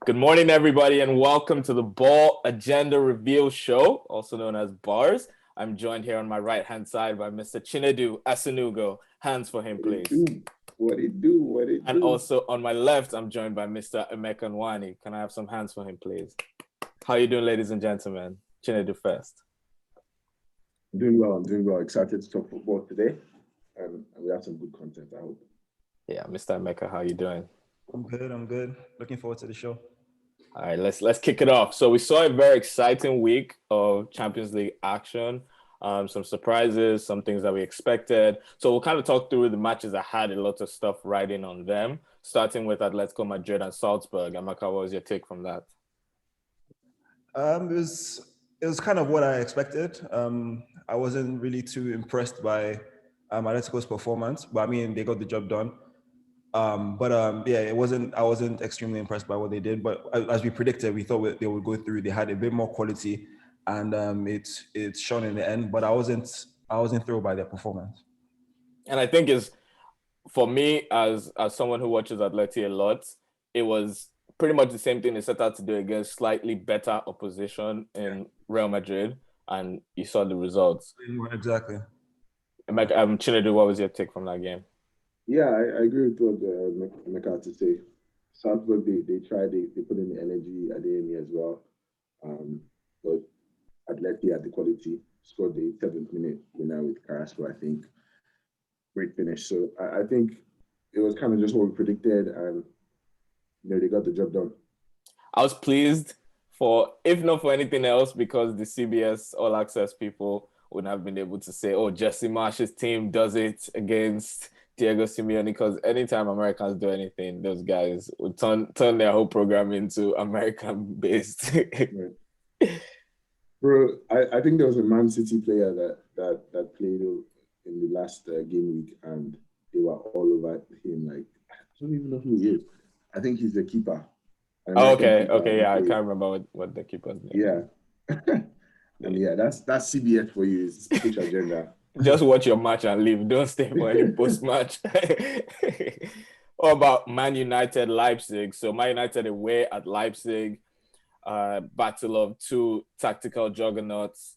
Good morning, everybody, and welcome to the Ball Agenda Reveal Show, also known as Bars. I'm joined here on my right-hand side by Mr. Chinedu Asanugo. Hands for him, please. What it do? And also on my left, I'm joined by Mr. Emeka Nwani. Can I have some hands for him, please? How are you doing, ladies and gentlemen? Chinedu first. I'm doing well. Excited to talk football today. And we have some good content, I hope. Yeah, Mr. Emeka, how are you doing? I'm good. Looking forward to the show. All right, let's kick it off. So we saw a very exciting week of Champions League action. Some surprises, some things that we expected. So we'll kind of talk through the matches that had a lot of stuff riding on them, starting with Atletico Madrid and Salzburg. Amaka, what was your take from that? It was kind of what I expected. I wasn't really too impressed by Atletico's performance, but I mean, they got the job done. I wasn't extremely impressed by what they did, but as we predicted, we thought they would go through. They had a bit more quality, and it's shown in the end, but I wasn't thrilled by their performance. And I think for me, as someone who watches Atleti a lot, it was pretty much the same thing they set out to do against slightly better opposition in Real Madrid, and you saw the results. Exactly. Chinedu, what was your take from that game? Yeah, I agree with what Emeka had to say. Salzburg, they tried, they put in the energy at the end as well. But Atleti had the quality, scored the 7th minute winner with Carrasco, I think. Great finish. So I think it was kind of just what we predicted, and they got the job done. I was pleased if not for anything else, because the CBS All Access people wouldn't have been able to say, oh, Jesse Marsh's team does it against Diego Simeone, because anytime Americans do anything, those guys would turn their whole program into American-based. Bro, I think there was a Man City player that played in the last game week, and they were all over him. Like, I don't even know who he is. I think he's the keeper. Okay, yeah, I can't remember what the keeper's name. Yeah, and yeah, that's CBS for you. It's Pitch Agenda. Just watch your match and leave. Don't stay for any post-match. What about Man United Leipzig? So Man United away at Leipzig, battle of two tactical juggernauts,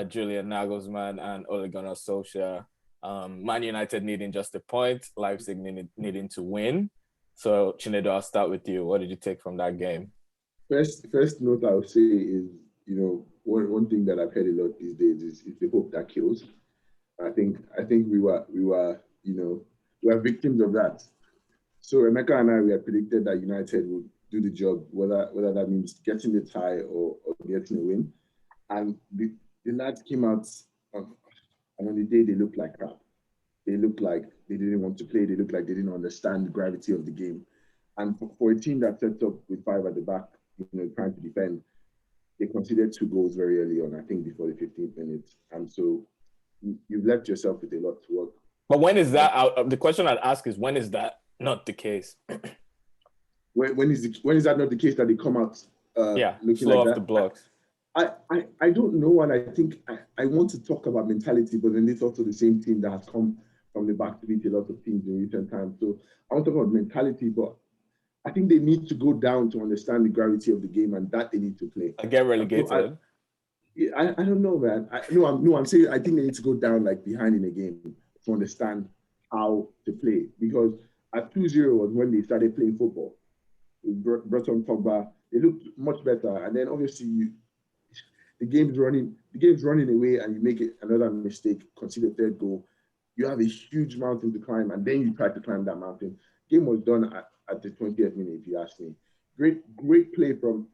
Julian Nagelsmann and Ole Gunnar Solskjaer. Man United needing just a point, Leipzig needing to win. So Chinedu, I'll start with you. What did you take from that game? First note I would say is, one thing that I've heard a lot these days is the hope that kills. I think we were victims of that. So Emeka and I had predicted that United would do the job, whether that means getting the tie or getting a win. And the lads came out, and on the day they looked like crap. They looked like they didn't want to play. They looked like they didn't understand the gravity of the game. And for a team that sets up with 5 at the back, trying to defend, they conceded 2 goals very early on, I think before the 15th minute. And so you've left yourself with a lot to work. But when is that? The question I'd ask is, when is that not the case? When is that not the case that they come out looking slow like off that? the blocks? I don't know, and I think I want to talk about mentality, but then it's also the same team that has come from the back to beat a lot of teams in recent times. So I want to talk about mentality, but I think they need to go down to understand the gravity of the game, and that they need to play. Get relegated. So I don't know, man. I'm saying I think they need to go down like behind in a game to understand how to play. Because at 2-0 was when they started playing football. With Breton Pogba, they looked much better. And then obviously the game's running away, and you make another mistake, concede a 3rd goal. You have a huge mountain to climb, and then you try to climb that mountain. Game was done at the 20th minute, if you ask me. Great play from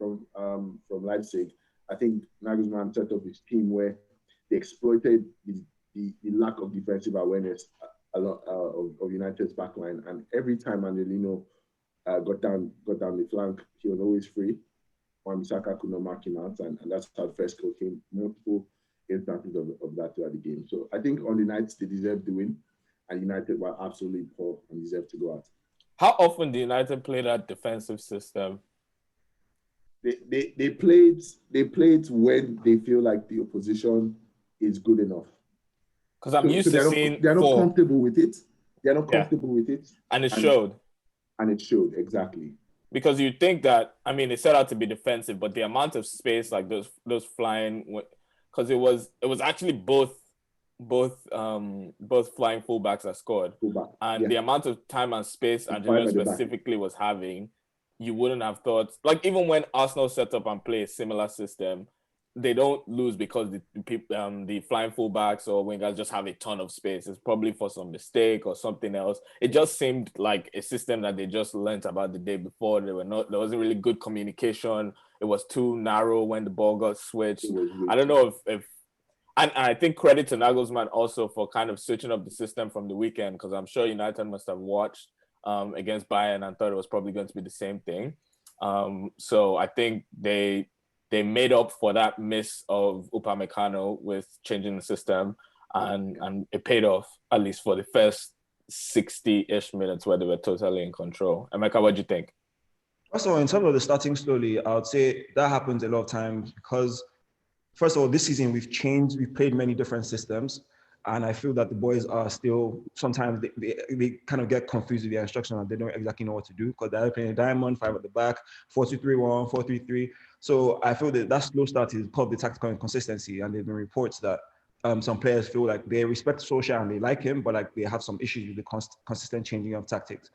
Leipzig. I think Nagelsmann set up his team where they exploited the lack of defensive awareness of United's backline, and every time Angelino got down the flank, he was always free. Wan-Bissaka could not mark him out, and that's how the first goal came. Multiple instances of that throughout the game. So I think on the nights they deserved the win, and United were absolutely poor and deserved to go out. How often do United play that defensive system? They played when they feel like the opposition is good enough. Because I'm used to seeing they're not comfortable with it. They're not comfortable with it. And it showed. And it showed, exactly. because you think that, I mean, it set out to be defensive, but the amount of space, like those flying, because it was actually both flying fullbacks that scored, and the amount of time and space Angelino specifically was having, you wouldn't have thought. Like, even when Arsenal set up and play a similar system, they don't lose because the flying fullbacks or wingers just have a ton of space. It's probably for some mistake or something else. It just seemed like a system that they just learned about the day before. There wasn't really good communication. It was too narrow when the ball got switched. I don't know if and I think credit to Nagelsmann also for kind of switching up the system from the weekend, because I'm sure United must have watched against Bayern and thought it was probably going to be the same thing. So I think they made up for that miss of Upamecano with changing the system, and it paid off, at least for the first 60-ish minutes where they were totally in control. Emeka, what do you think? Also, in terms of the starting slowly, I would say that happens a lot of times because, first of all, this season we've played many different systems, and I feel that the boys are still, sometimes they kind of get confused with the instructions and they don't exactly know what to do because they're playing a diamond, 5 at the back, 4-2-3-1, 4-3-3. So I feel that slow start is part of the tactical inconsistency, and there have been reports that some players feel like they respect Solskjaer and they like him, but like they have some issues with the consistent changing of tactics.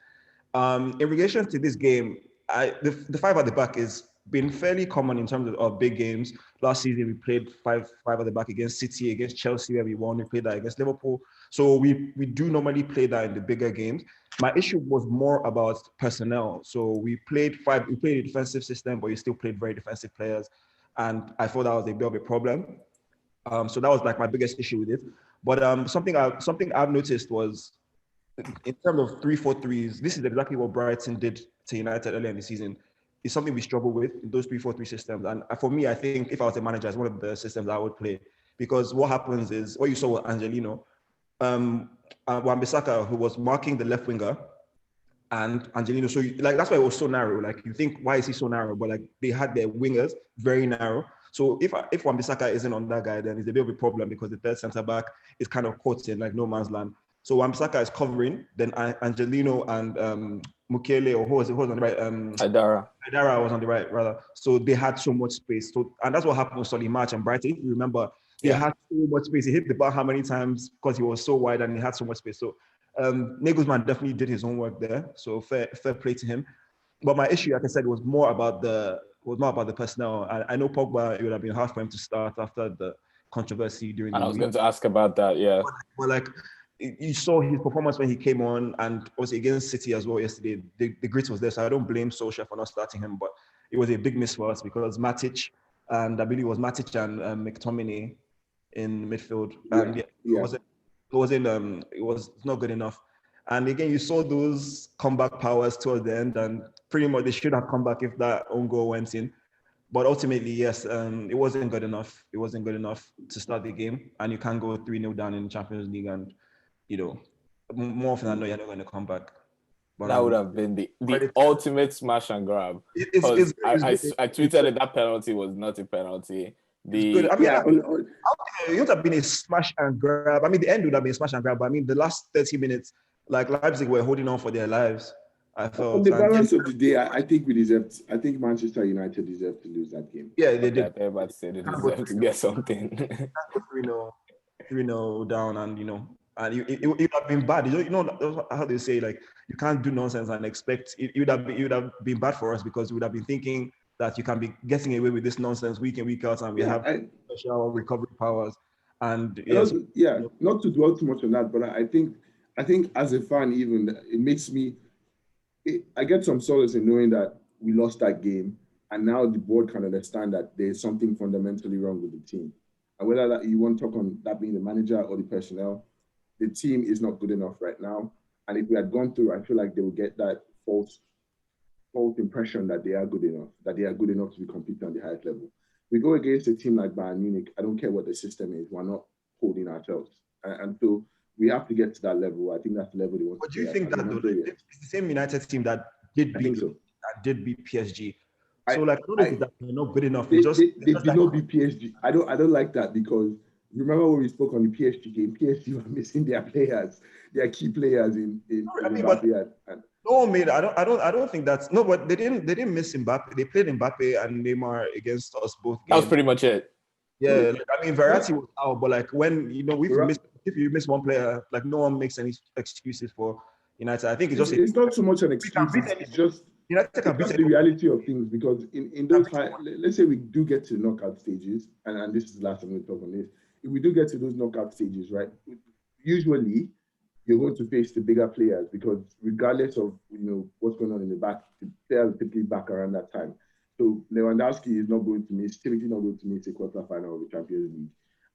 In relation to this game, the 5 at the back is been fairly common in terms of big games. Last season, we played 5 at the back against City, against Chelsea, where we won. We played that against Liverpool. So we do normally play that in the bigger games. My issue was more about personnel. So we played a defensive system, but you still played very defensive players. And I thought that was a bit of a problem. So that was like my biggest issue with it. But something I've noticed was, in terms of 3-4-3s, this is exactly what Brighton did to United earlier in the season. It's something we struggle with, those 3-4-3 systems. And for me, I think if I was a manager, it's one of the systems I would play. Because what happens is, what you saw with Angelino, Wan-Bissaka, who was marking the left winger, and Angelino, so that's why it was so narrow. Like, you think, why is he so narrow? But like, they had their wingers very narrow. So if Wan-Bissaka isn't on that guy, then it's a bit of a problem because the third centre back is kind of caught in like no man's land. So Wan-Bissaka is covering, then Angelino and Mukiele, or who was on the right? Haidara was on the right, rather. So they had so much space. So, and that's what happened with Solly March and Brighton. You remember, he had so much space. He hit the bar how many times because he was so wide and he had so much space. So Nagelsmann definitely did his own work there. So fair play to him. But my issue, like I said, was more about the personnel. I know Pogba, it would have been hard for him to start after the controversy during the week. I was going to ask about that, yeah. But like, you saw his performance when he came on, and obviously against City as well yesterday. The grit was there, so I don't blame Solskjaer for not starting him, but it was a big miss for us because Matic, and I believe it was Matic and McTominay in midfield, and it was not good enough. And again, you saw those comeback powers towards the end, and pretty much they should have come back if that own goal went in. But ultimately, yes, it wasn't good enough. It wasn't good enough to start the game, and you can't go 3-0 down in the Champions League and, you know, more often than not, you're not going to come back. But that would have been the ultimate smash and grab. I tweeted that penalty was not a penalty. It would have been a smash and grab. I mean, the end would have been a smash and grab. But I mean, the last 30 minutes, like Leipzig were holding on for their lives. I felt. On the balance of the day, I think Manchester United deserved to lose that game. Yeah, they did. Everybody said they deserved to get something. 3-0 down, and and it would have been bad. You know how they say, like, you can't do nonsense and expect it. It would have been bad for us because we would have been thinking that you can be getting away with this nonsense week in, week out, and we have special recovery powers. And not to dwell too much on that, but I think as a fan, even it makes me. I get some solace in knowing that we lost that game, and now the board can understand that there's something fundamentally wrong with the team. And whether that you want to talk on that being the manager or the personnel, the team is not good enough right now. And if we had gone through, I feel like they will get that false impression that they are good enough to be competing on the highest level. We go against a team like Bayern Munich, I don't care what the system is, we're not holding ourselves. And so we have to get to that level. I think that's the level they want to. But do you think that it's the same United team that did beat PSG? So like, they're not good enough. They did not beat PSG. I don't like that because remember when we spoke on the PSG game? PSG were missing their players, their key players in Mbappe and no one made. I don't think that's no. But they didn't miss Mbappe. They played Mbappe and Neymar against us both games. That was pretty much it. Yeah, like, I mean, Verratti was out, but like when if you miss one player, like no one makes any excuses for United. I think it's not so much an excuse. It's just United can beat the reality of things, because in those let's say we do get to knockout stages, and this is the last time we talk on this. If we do get to those knockout stages, right? Usually you're going to face the bigger players, because regardless of what's going on in the back, the players typically back around that time. So Lewandowski is not going to miss, typically not going to miss a quarterfinal of the Champions League.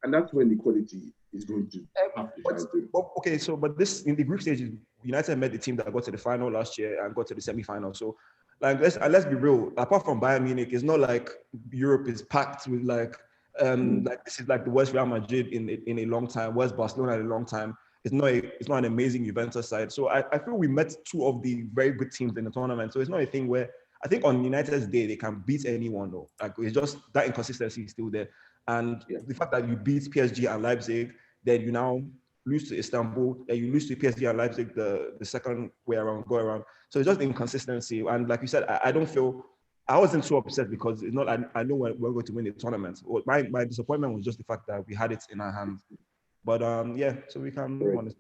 And that's when the quality is going to have to shine through. Okay, so but this in the group stages, United met the team that got to the final last year and got to the semi-final. So like let's be real, apart from Bayern Munich, it's not like Europe is packed with like this is like the worst Real Madrid in a long time, worst Barcelona in a long time. It's not an amazing Juventus side. So I feel we met two of the very good teams in the tournament. So it's not a thing where I think on United's day they can beat anyone though. Like it's just that inconsistency is still there. And the fact that you beat PSG and Leipzig, then you now lose to Istanbul, then you lose to PSG and Leipzig the second go around. So it's just inconsistency. And like you said, I wasn't so upset because it's not. I know we're going to win the tournament. My disappointment was just the fact that we had it in our hands. But so we can move on.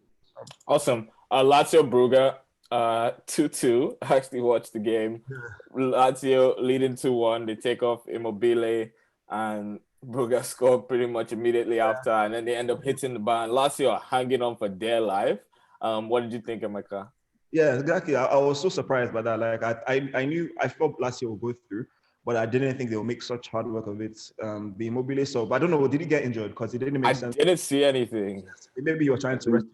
Awesome. Lazio Brugge 2-2. I actually watched the game. Lazio leading 2-1. They take off Immobile and Brugge scored pretty much immediately after, and then they end up hitting the bar. And Lazio are hanging on for dear life. What did you think, Emeka? Yeah, exactly. I was so surprised by that. Like I felt Lazio would go through, but I didn't think they would make such hard work of it. The Immobile, so but I don't know. Did he get injured? Because it didn't make sense. I didn't see anything. Maybe you were trying to rest.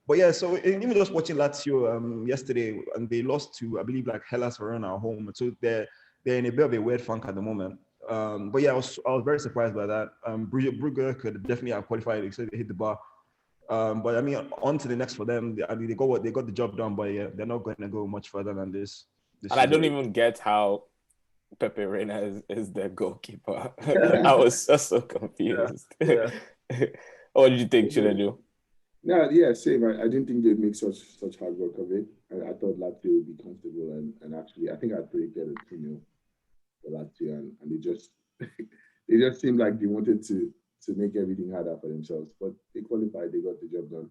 But yeah, so even just watching Lazio yesterday, and they lost to I believe like Hellas Verona at home, so they're in a bit of a weird funk at the moment. But yeah, I was very surprised by that. Brugge could definitely have qualified, except they hit the bar. But I mean, on to the next for them. I mean, they got the job done, but yeah, they're not going to go much further than this. And I don't even get how Pepe Reina is their goalkeeper. I was so confused. Yeah. What did you think should I do? No, yeah, same. I didn't think they'd make such hard work of it. I thought Lazio would be comfortable, and actually, I think I predicted a 2-0 for Lazio, and they just they just seemed like they wanted to make everything harder for themselves. But they qualified, they got the job done.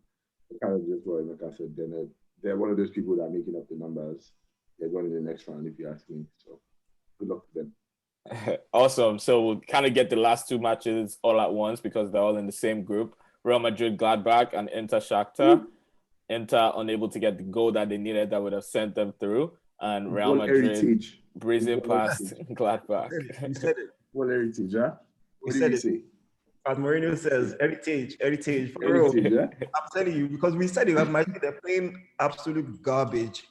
Kind of just what Emeka said. They're one of those people that are making up the numbers. They're going in the next round, if you ask me. So good luck to them. Awesome. So we'll kind of get the last two matches all at once because they're all in the same group. Real Madrid, Gladbach, and Inter Shakhtar. Inter unable to get the goal that they needed that would have sent them through. And Real Madrid breezing past Gladbach. You said it. What heritage, huh? What did you say? As Mourinho says, heritage. Yeah? I'm telling you, because we said it at Madrid, they're playing absolute garbage.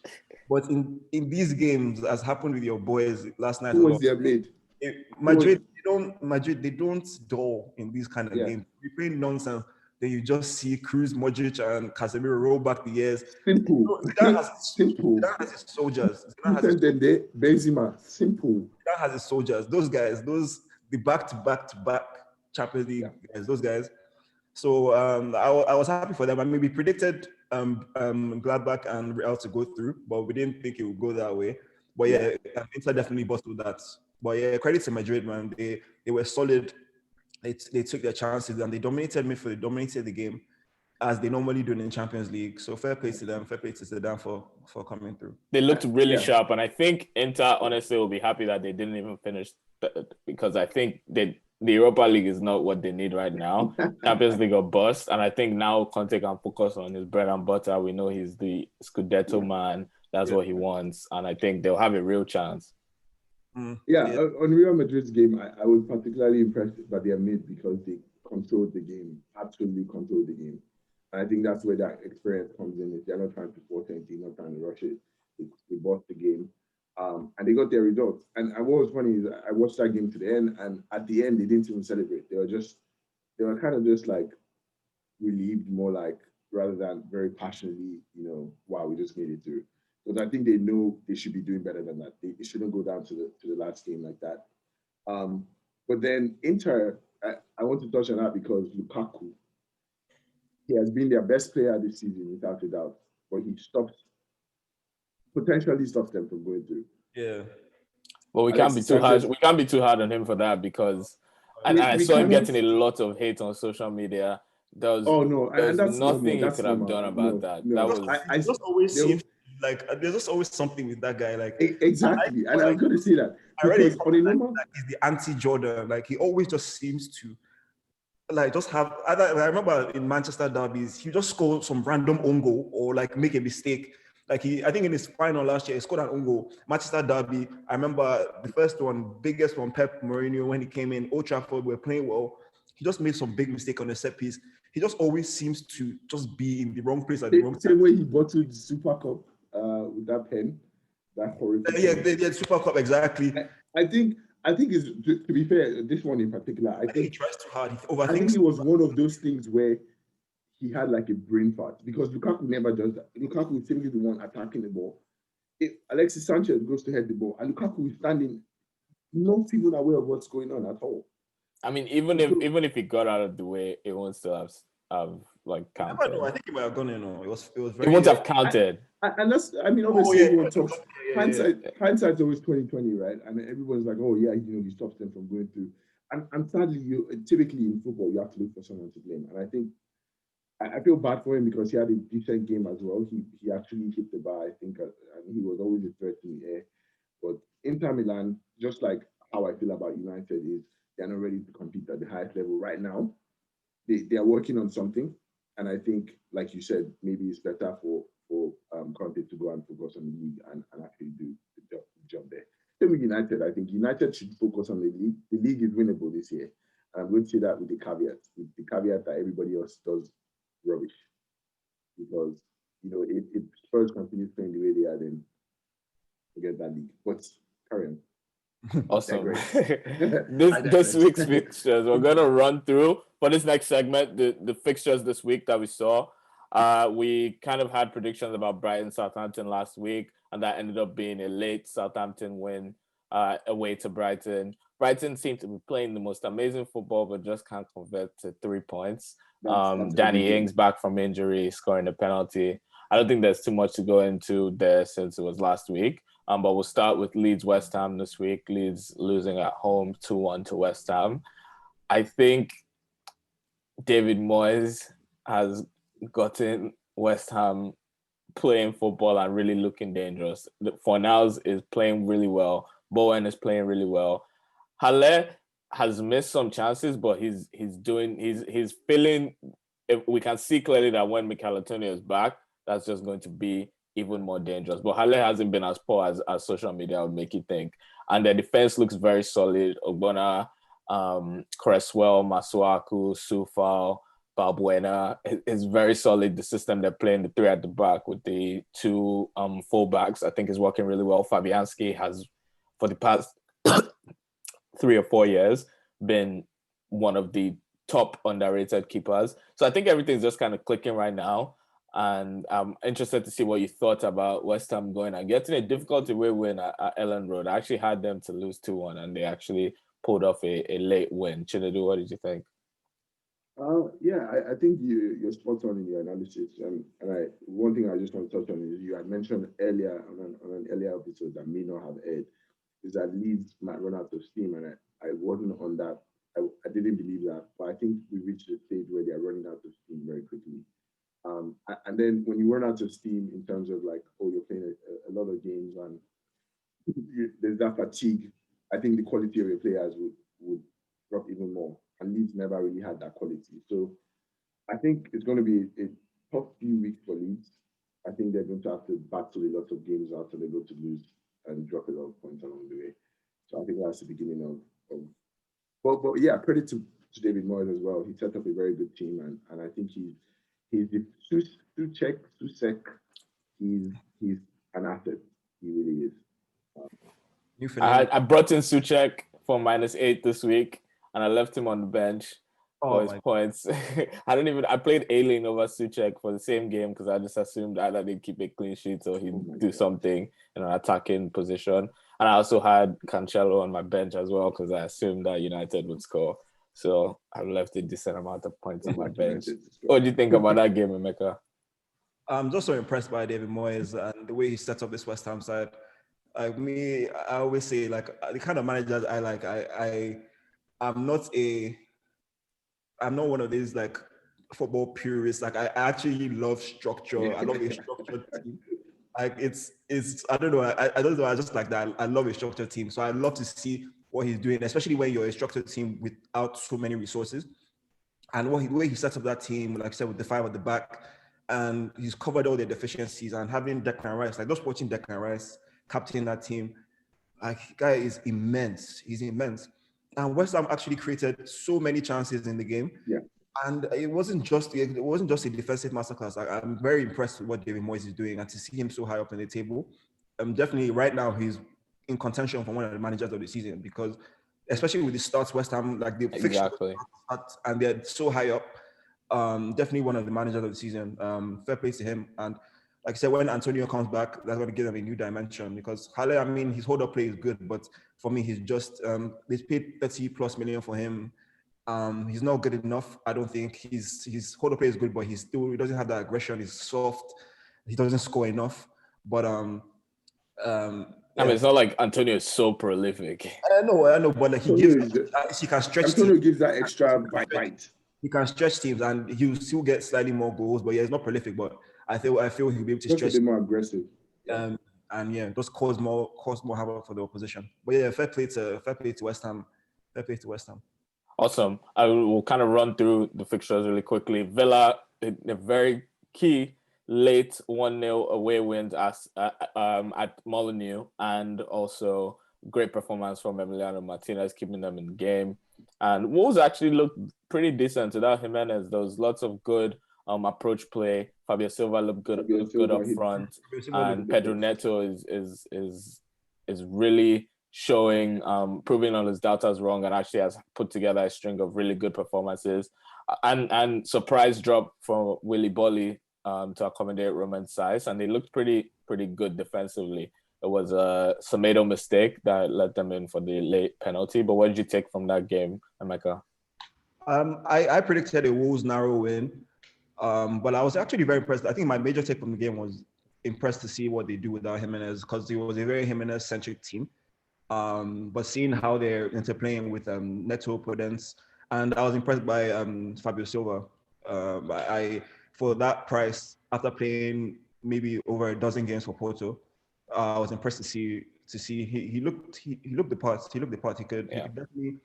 But in these games, as happened with your boys last night, who was their mid? Madrid, they don't dull in these kind of games. You're playing nonsense. Then you just see Cruz, Modric, and Casemiro roll back the years. Simple. Simple. Zidane has his soldiers. Benzema. Simple. Zidane has his soldiers. Those guys, the back-to-back Champions League guys, those guys. So I was happy for them. I mean, we predicted Gladbach and Real to go through, but we didn't think it would go that way. But yeah, Inter definitely busted that. But yeah, credit to Madrid, man. They were solid. They took their chances and they dominated midfield. They dominated the game as they normally do in the Champions League. So fair play to them. Fair play to Zidane for coming through. They looked really sharp, and I think Inter honestly will be happy that they didn't even finish because I think the Europa League is not what they need right now. Champions League or bust, and I think now Conte can focus on his bread and butter. We know he's the Scudetto man. That's what he wants, and I think they'll have a real chance. On Real Madrid's game, I was particularly impressed by their mid because they controlled the game, absolutely controlled the game. And I think that's where that experience comes in. They're not trying to force anything, not trying to rush it. They bought the game, and they got their results. And what was funny is I watched that game to the end, and at the end, they didn't even celebrate. They were kind of just like relieved, more like, rather than very passionately, wow, we just made it through. Because I think they know they should be doing better than that. They shouldn't go down to the last game like that. But then Inter, I want to touch on that because Lukaku, he has been their best player this season without a doubt, but he potentially stops them from going through. Yeah. Well, we can't be too hard. We can't be too hard on him for that because, and I saw him getting a lot of hate on social media. There's nothing he could have done about that. That was. I just always seem like there's just always something with that guy. Like exactly, and I'm going to say that because on a normal, he's the anti-Jordan. Like he always just seems to. Like just have. I remember in Manchester derbies, he just scored some random own goal or like make a mistake. Like I think in his final last year, he scored an own goal. Manchester derby. I remember the first one, biggest one, Pep Mourinho when he came in. Old Trafford, we were playing well. He just made some big mistake on the set piece. He just always seems to just be in the wrong place at the wrong time. Same way he bottled the Super Cup with that pen, that horrific. Yeah, Super Cup exactly. I think it's, to be fair, this one in particular, I think he tries too hard. I think it was one of those things where he had like a brain fart because Lukaku never does that. Lukaku is simply the one attacking the ball. If Alexis Sanchez goes to head the ball, and Lukaku is standing, not even aware of what's going on at all. I mean, even if he got out of the way, it won't still have like counted. I think he might have gone in. It was very. It won't have counted. And that's, I mean, obviously everyone talks. Hindsight's always 20/20, right? And everyone's like, oh yeah, he stops them from going through. And sadly, typically in football, you have to look for someone to blame. And I think I feel bad for him because he had a decent game as well. He actually hit the bar, I think, and he was always a threat in the air. But Inter Milan, just like how I feel about United, is they're not ready to compete at the highest level right now. They are working on something, and I think, like you said, maybe it's better for Conte to go and focus on the league and actually do the job there. Same with United. I think United should focus on the league. The league is winnable this year. And I'm going to say that with the caveat that everybody else does rubbish. Because, if Spurs continue playing the way they are, then forget that league. But carry on. Awesome. this week's fixtures, we're going to run through for this next segment, the fixtures this week that we saw. We kind of had predictions about Brighton Southampton last week, and that ended up being a late Southampton win away to Brighton. Brighton seemed to be playing the most amazing football, but just can't convert to 3 points. Danny Ings back from injury, scoring a penalty. I don't think there's too much to go into there since it was last week. But we'll start with Leeds West Ham this week. Leeds losing at home 2-1 to West Ham. I think David Moyes has gotten West Ham playing football and really looking dangerous. Fornals is playing really well. Bowen is playing really well. Halle has missed some chances, but he's feeling. We can see clearly that when Mikel Antonio is back, that's just going to be even more dangerous. But Halle hasn't been as poor as social media would make you think. And the defense looks very solid. Ogbonna, Cresswell, Masuaku, Sufal, Balbuena is very solid. The system they're playing, the 3 at the back with the 2 fullbacks, I think is working really well. Fabianski has, for the past 3 or 4 years, been one of the top underrated keepers. So I think everything's just kind of clicking right now. And I'm interested to see what you thought about West Ham going and getting a difficult away win at Ellen Road. I actually had them to lose 2-1, and they actually pulled off a late win. Chinedu, what did you think? I think you're spot on in your analysis. And one thing I just want to touch on is you had mentioned earlier on an earlier episode that may not have aired, is that Leeds might run out of steam. And I wasn't on that. I didn't believe that. But I think we reached a stage where they're running out of steam very quickly. And then when you run out of steam in terms of like, you're playing a lot of games and there's that fatigue, I think the quality of your players would drop even more. And Leeds never really had that quality. So I think it's going to be a tough few weeks for Leeds. I think they're going to have to battle a lot of games after they go to lose and drop a lot of points along the way. So I think that's the beginning of but yeah, credit to David Moyes as well. He set up a very good team, and I think he's the Souček. He's an asset. He really is. I brought in Souček for -8 this week, and I left him on the bench for his points. I played Ailing over Souček for the same game because I just assumed either they'd keep a clean sheet or he'd do something in an attacking position. And I also had Cancelo on my bench as well because I assumed that United would score. So I've left a decent amount of points on my bench. United. What do you think about that game, Emeka? I'm just so impressed by David Moyes and the way he sets up this West Ham side. Like me, I always say, like, the kind of managers I like, I'm not one of these like football purists. Like I actually love structure. I love a structured team. Like it's I don't know. I don't know. I just like that. I love a structured team. So I love to see what he's doing, especially when you're a structured team without so many resources. And the way he sets up that team, like I said, with the five at the back, and he's covered all their deficiencies. And having Declan Rice, like just watching Declan Rice captain that team, like guy is immense. He's immense. And West Ham actually created so many chances in the game. Yeah. And it wasn't just a defensive masterclass. I'm very impressed with what David Moyes is doing, and to see him so high up in the table. Definitely right now he's in contention for one of the managers of the season, because especially with the starts West Ham, like the fixtures and they're so high up. Definitely one of the managers of the season. Fair play to him. And like I said, when Antonio comes back, that's going to give them a new dimension, because Halle, I mean, his hold-up play is good, but for me, he's just, they paid 30 plus million for him. He's not good enough. I don't think his hold-up play is good, but he doesn't have that aggression. He's soft. He doesn't score enough. But I mean, it's not like Antonio is so prolific. I know, but like he can stretch. Antonio gives that extra bite. He can stretch teams, and he'll still get slightly more goals. But yeah, he's not prolific. But I feel he'll be able to stretch. Just a bit more aggressive. And yeah, just cause more havoc for the opposition. But yeah, fair play to West Ham. Fair play to West Ham. Awesome. I will kind of run through the fixtures really quickly. Villa, a very key late 1-0 away win at Molineux, and also great performance from Emiliano Martinez, keeping them in the game. And Wolves actually looked pretty decent without Jimenez. There was lots of good approach play. Fabio Silva looked good up front, and Pedro Neto is really showing, proving all his doubters wrong, and actually has put together a string of really good performances. And surprise drop from Willy Bolly to accommodate Roman Saiz, and they looked pretty good defensively. It was a Semedo mistake that let them in for the late penalty. But what did you take from that game, Emeka? I predicted a Wolves narrow win, but I was actually very impressed. I think my major take from the game was impressed to see what they do without Jimenez, because it was a very Jimenez-centric team. But seeing how they're interplaying with Neto, Podence, and I was impressed by Fabio Silva. For that price, after playing maybe over a dozen games for Porto, I was impressed to see he looked the part. He could definitely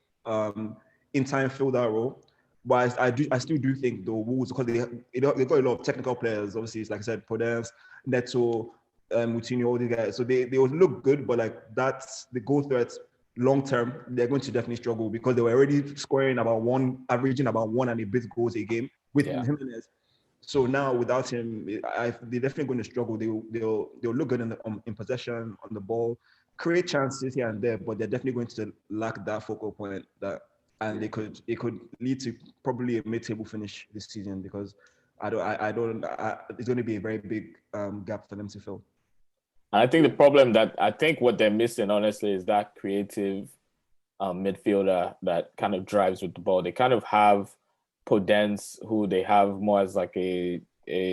in time fill that role. But I still do think the Wolves, because they got a lot of technical players. Obviously, it's like I said, Podence, Neto, Moutinho, all these guys. So they will look good, but like that's the goal threats long term. They're going to definitely struggle, because they were already scoring averaging about 1 and a bit goals a game with Jimenez. So now without him, they're definitely going to struggle. They'll look good in possession, on the ball, create chances here and there, but they're definitely going to lack that focal point it could lead to probably a mid-table finish this season, because it's going to be a very big gap for them to fill. I think the problem what they're missing, honestly, is that creative midfielder that kind of drives with the ball. They kind of have Podence, who they have more as like a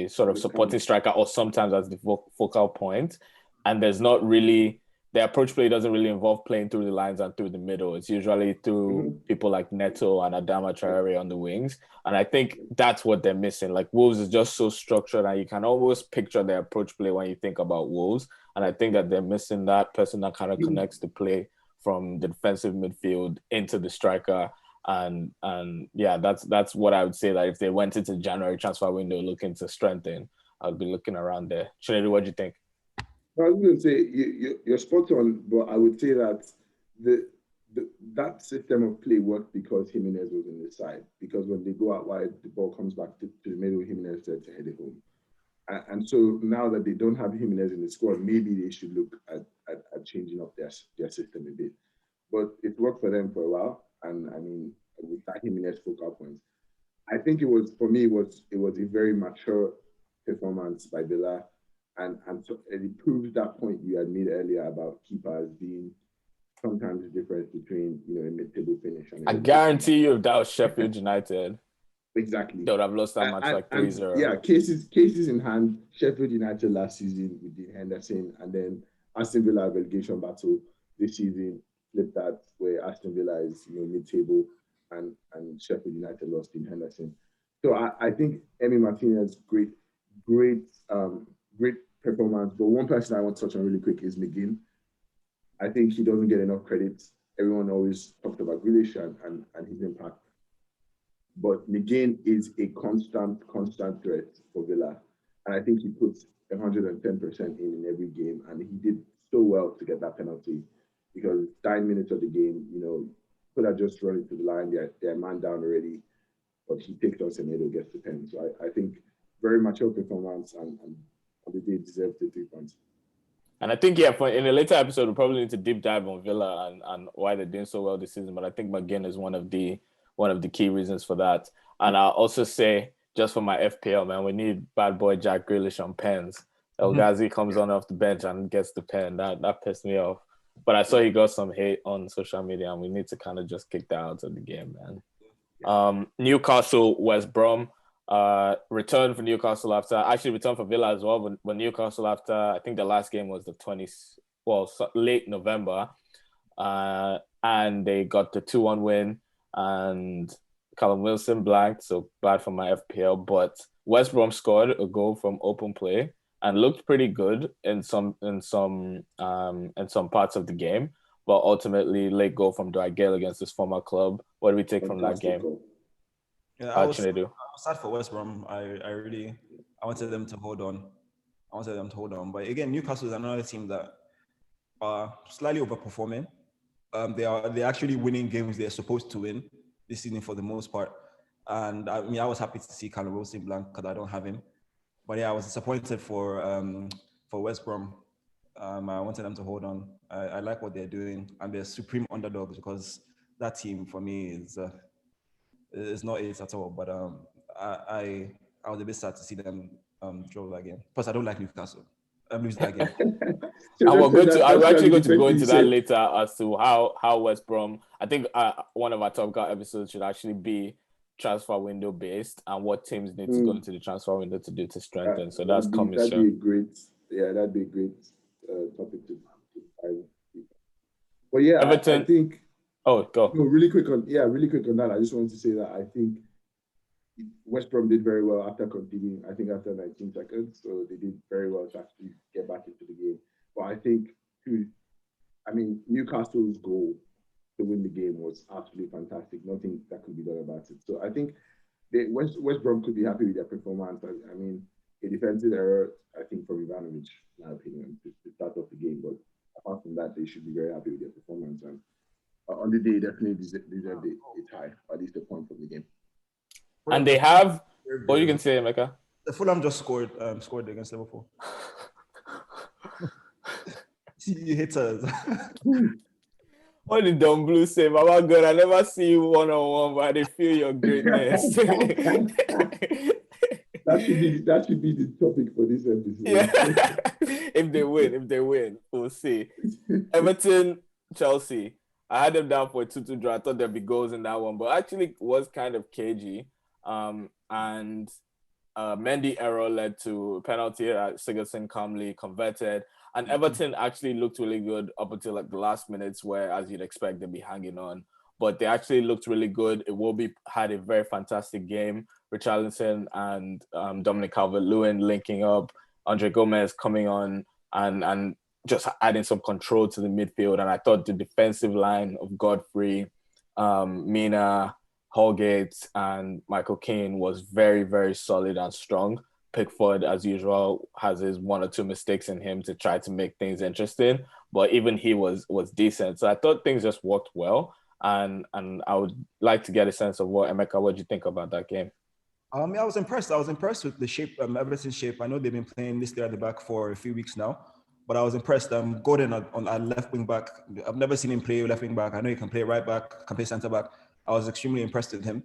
sort of supporting striker, or sometimes as the focal point. And there's not really, the approach play doesn't really involve playing through the lines and through the middle. It's usually through people like Neto and Adama Traore on the wings. And I think that's what they're missing. Like Wolves is just so structured, and you can almost picture their approach play when you think about Wolves. And I think that they're missing that person that kind of connects the play from the defensive midfield into the striker. And yeah, that's what I would say, that if they went into January transfer window looking to strengthen, I'd be looking around there. Chinedu, what do you think? I was going to say you're spot on, but I would say that that system of play worked because Jimenez was in the side. Because when they go out wide, the ball comes back to the middle. Jimenez to head it home. And so now that they don't have Jimenez in the squad, maybe they should look at changing up their system a bit. But it worked for them for a while. And I mean, with that Jimenez focal point, I think it was a very mature performance by Villa, and so it proves that point you had made earlier about keepers being sometimes the difference between a mid-table finish and I guarantee you, if that was Sheffield United, exactly, they would have lost that match like 3-0. Yeah, cases in hand. Sheffield United last season with Dean Henderson, and then Aston Villa relegation battle this season. Flip that, where Aston Villa is mid-table, and Sheffield United lost Dean Henderson. So I think Emi Martinez, great performance. But one person I want to touch on really quick is McGinn. I think he doesn't get enough credit. Everyone always talked about Grealish and his impact. But McGinn is a constant threat for Villa. And I think he puts 110% in every game. And he did so well to get that penalty because 9 minutes of the game, could have just run into the line. They're man down already. But he takes on Semedo, gets the pen. So I think very mature performance and they did deserve the 3 points. And I think, in a later episode, we'll probably need to deep dive on Villa and why they're doing so well this season. But I think McGinn is one of the key reasons for that. And I'll also say, just for my FPL, man, we need bad boy Jack Grealish on pens. El Ghazi comes on off the bench and gets the pen. That pissed me off. But I saw he got some hate on social media, and we need to kind of just kick that out of the game, man. Newcastle, West Brom. Returned for Newcastle after, actually returned for Villa as well, but Newcastle after, I think the last game was the 20th, late November, and they got the 2-1 win, and Callum Wilson blanked, so bad for my FPL, but West Brom scored a goal from open play and looked pretty good in some parts of the game, but ultimately late goal from Dwight Gale against his former club. What do we take from that game? Yeah, I was sad for West Brom. I wanted them to hold on. But again, Newcastle is another team that are slightly overperforming. They're actually winning games they're supposed to win this season for the most part. And I was happy to see Callum Wilson blank because I don't have him. But yeah, I was disappointed for West Brom. I wanted them to hold on. I like what they're doing, and they're supreme underdogs because that team for me is. It's not it at all, but I was a bit sad to see them draw that game. Plus, I don't like Newcastle. I'm losing that game. I'm actually going to go into that later as to how West Brom. I think one of our Top Gun episodes should actually be transfer window based and what teams need to go into the transfer window to do to strengthen. So that's coming soon. That'd be a great topic to But yeah, Everton. I think. Oh, go. No, really quick on that. I just wanted to say that I think West Brom did very well after conceding, I think after 19 seconds. So they did very well to actually get back into the game. But I think, Newcastle's goal to win the game was absolutely fantastic. Nothing that could be done about it. So I think West Brom could be happy with their performance. A defensive error, I think, from Ivanovic, in my opinion, to start off the game. But apart from that, they should be very happy with their performance. And on the day, definitely deserved a tie, or at least a point from the game. And they have, what you can say, Emeka? The Fulham just scored against Liverpool. You haters. What did Don Blue say? Mama God, I never see you one-on-one, but I feel your greatness. That should be the topic for this episode. Yeah. If they win, we'll see. Everton, Chelsea. I had them down for a 2-2 draw. I thought there'd be goals in that one, but actually it was kind of cagey. And Mendy error led to a penalty that Sigurdsson calmly converted. And Everton actually looked really good up until like the last minutes where, as you'd expect, they'd be hanging on. But they actually looked really good. Iwobi had a very fantastic game. Richarlison and Dominic Calvert-Lewin linking up. Andre Gomez coming on and just adding some control to the midfield. And I thought the defensive line of Godfrey, Mina, Holgate, and Michael Keane was very, very solid and strong. Pickford, as usual, has his one or two mistakes in him to try to make things interesting. But even he was decent. So I thought things just worked well. And I would like to get a sense of what do you think about that game? I was impressed. I was impressed with the shape, Everton's shape. I know they've been playing this there at the back for a few weeks now. But I was impressed. Gordon on left wing back. I've never seen him play left wing back. I know he can play right back, can play centre back. I was extremely impressed with him.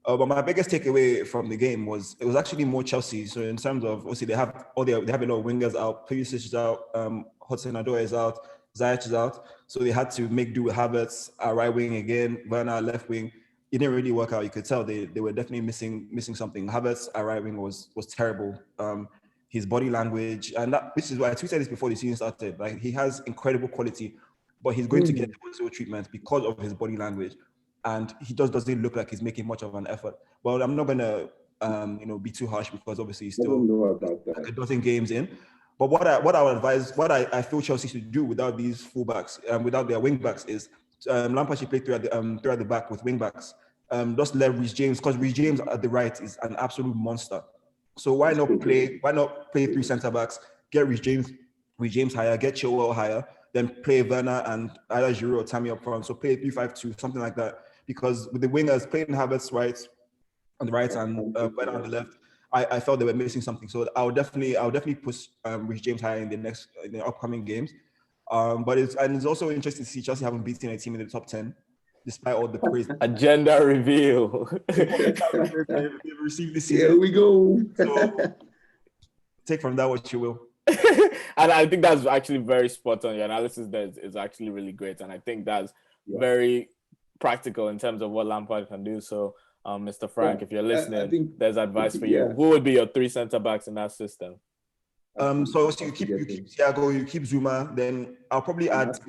But my biggest takeaway from the game was it was actually more Chelsea. So in terms of obviously they have a lot of wingers out. Pulisic is out. Hudson-Odoi is out. Ziyech is out, so they had to make do with Havertz right wing again, Werner left wing. It didn't really work out. You could tell they were definitely missing something. Havertz right wing was terrible. His body language, and this is why I tweeted this before the season started. Like, he has incredible quality, but he's going to get the treatment because of his body language, and he just doesn't look like he's making much of an effort. Well, I'm not gonna be too harsh, because obviously he's still like a dozen games in. But what I would advise, what I feel Chelsea should do without these fullbacks, without their wing backs, is Lampard should play throughout the back with wing backs. Just let Reece James, because Reece James at the right is an absolute monster. So why not play three centre backs? Get Reece James higher, get Chilwell higher, then play Werner and either Giroud or Tammy up front. So play 3-5-2, something like that. Because with the wingers playing Havertz on the right and Werner on the left, I felt they were missing something. So I'll definitely push Reece James higher in the upcoming games. But it's also interesting to see Chelsea haven't beaten a team in the top 10. Despite all the praise. Agenda reveal. They've received this season. Here we go. So take from that what you will. And I think that's actually very spot on. Your analysis there is actually really great. And I think that's very practical in terms of what Lampard can do. So, Mr. Frank, if you're listening, there's advice for you. Who would be your three centre backs in that system? So you keep Thiago, you keep Zuma, then I'll probably add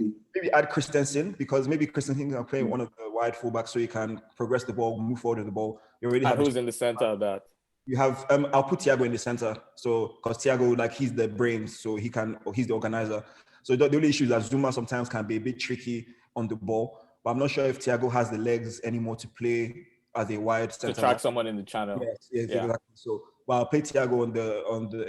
Christensen, because maybe Christensen can play one of the wide fullbacks so you can progress the ball, move forward with the ball. You already have who's in the center of that? You have I'll put Thiago in the center. So because Thiago, like, he's the brains, so he's the organizer. So the only issue is that Zuma sometimes can be a bit tricky on the ball, but I'm not sure if Thiago has the legs anymore to play as a wide center. To track someone in the channel. Yes, exactly. So I'll play Thiago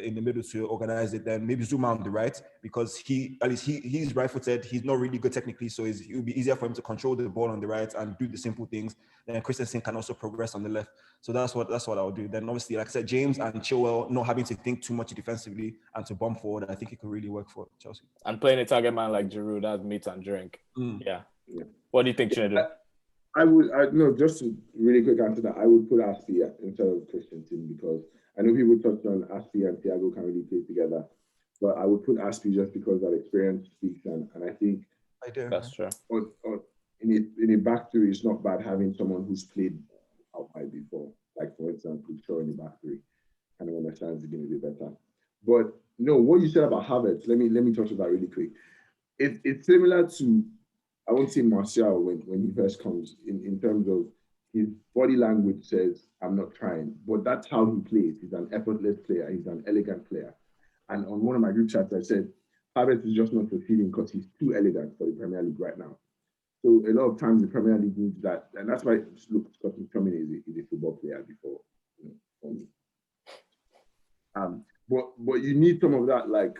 in the middle to organize it. Then maybe Zuma on the right, because he's right-footed. He's not really good technically, so it will be easier for him to control the ball on the right and do the simple things. Then Christensen can also progress on the left. So that's what I'll do. Then obviously, like I said, James and Chilwell not having to think too much defensively and to bomb forward. I think it could really work for Chelsea. And playing a target man like Giroud, that's meat and drink. Yeah. What do you think, Chinedu? Just to really quick answer that, I would put Aspi instead of Christensen, because I know people touched on Aspi and Thiago can really play together, but I would put Aspi just because that experience speaks, and I think that's true. In a back three, it's not bad having someone who's played out wide before, like for example, Shaw in the back three, kind of understands the game a bit better. But no, what you said about Havertz, let me touch on that really quick. It's similar to, I won't say Martial when he first comes, in terms of his body language says, I'm not trying, but that's how he plays. He's an effortless player. He's an elegant player. And on one of my group chats, I said, Havertz is just not succeeding because he's too elegant for the Premier League right now. So a lot of times the Premier League needs that. And that's why, look, Scott McTominay is a football player before, for me. But you need some of that, like,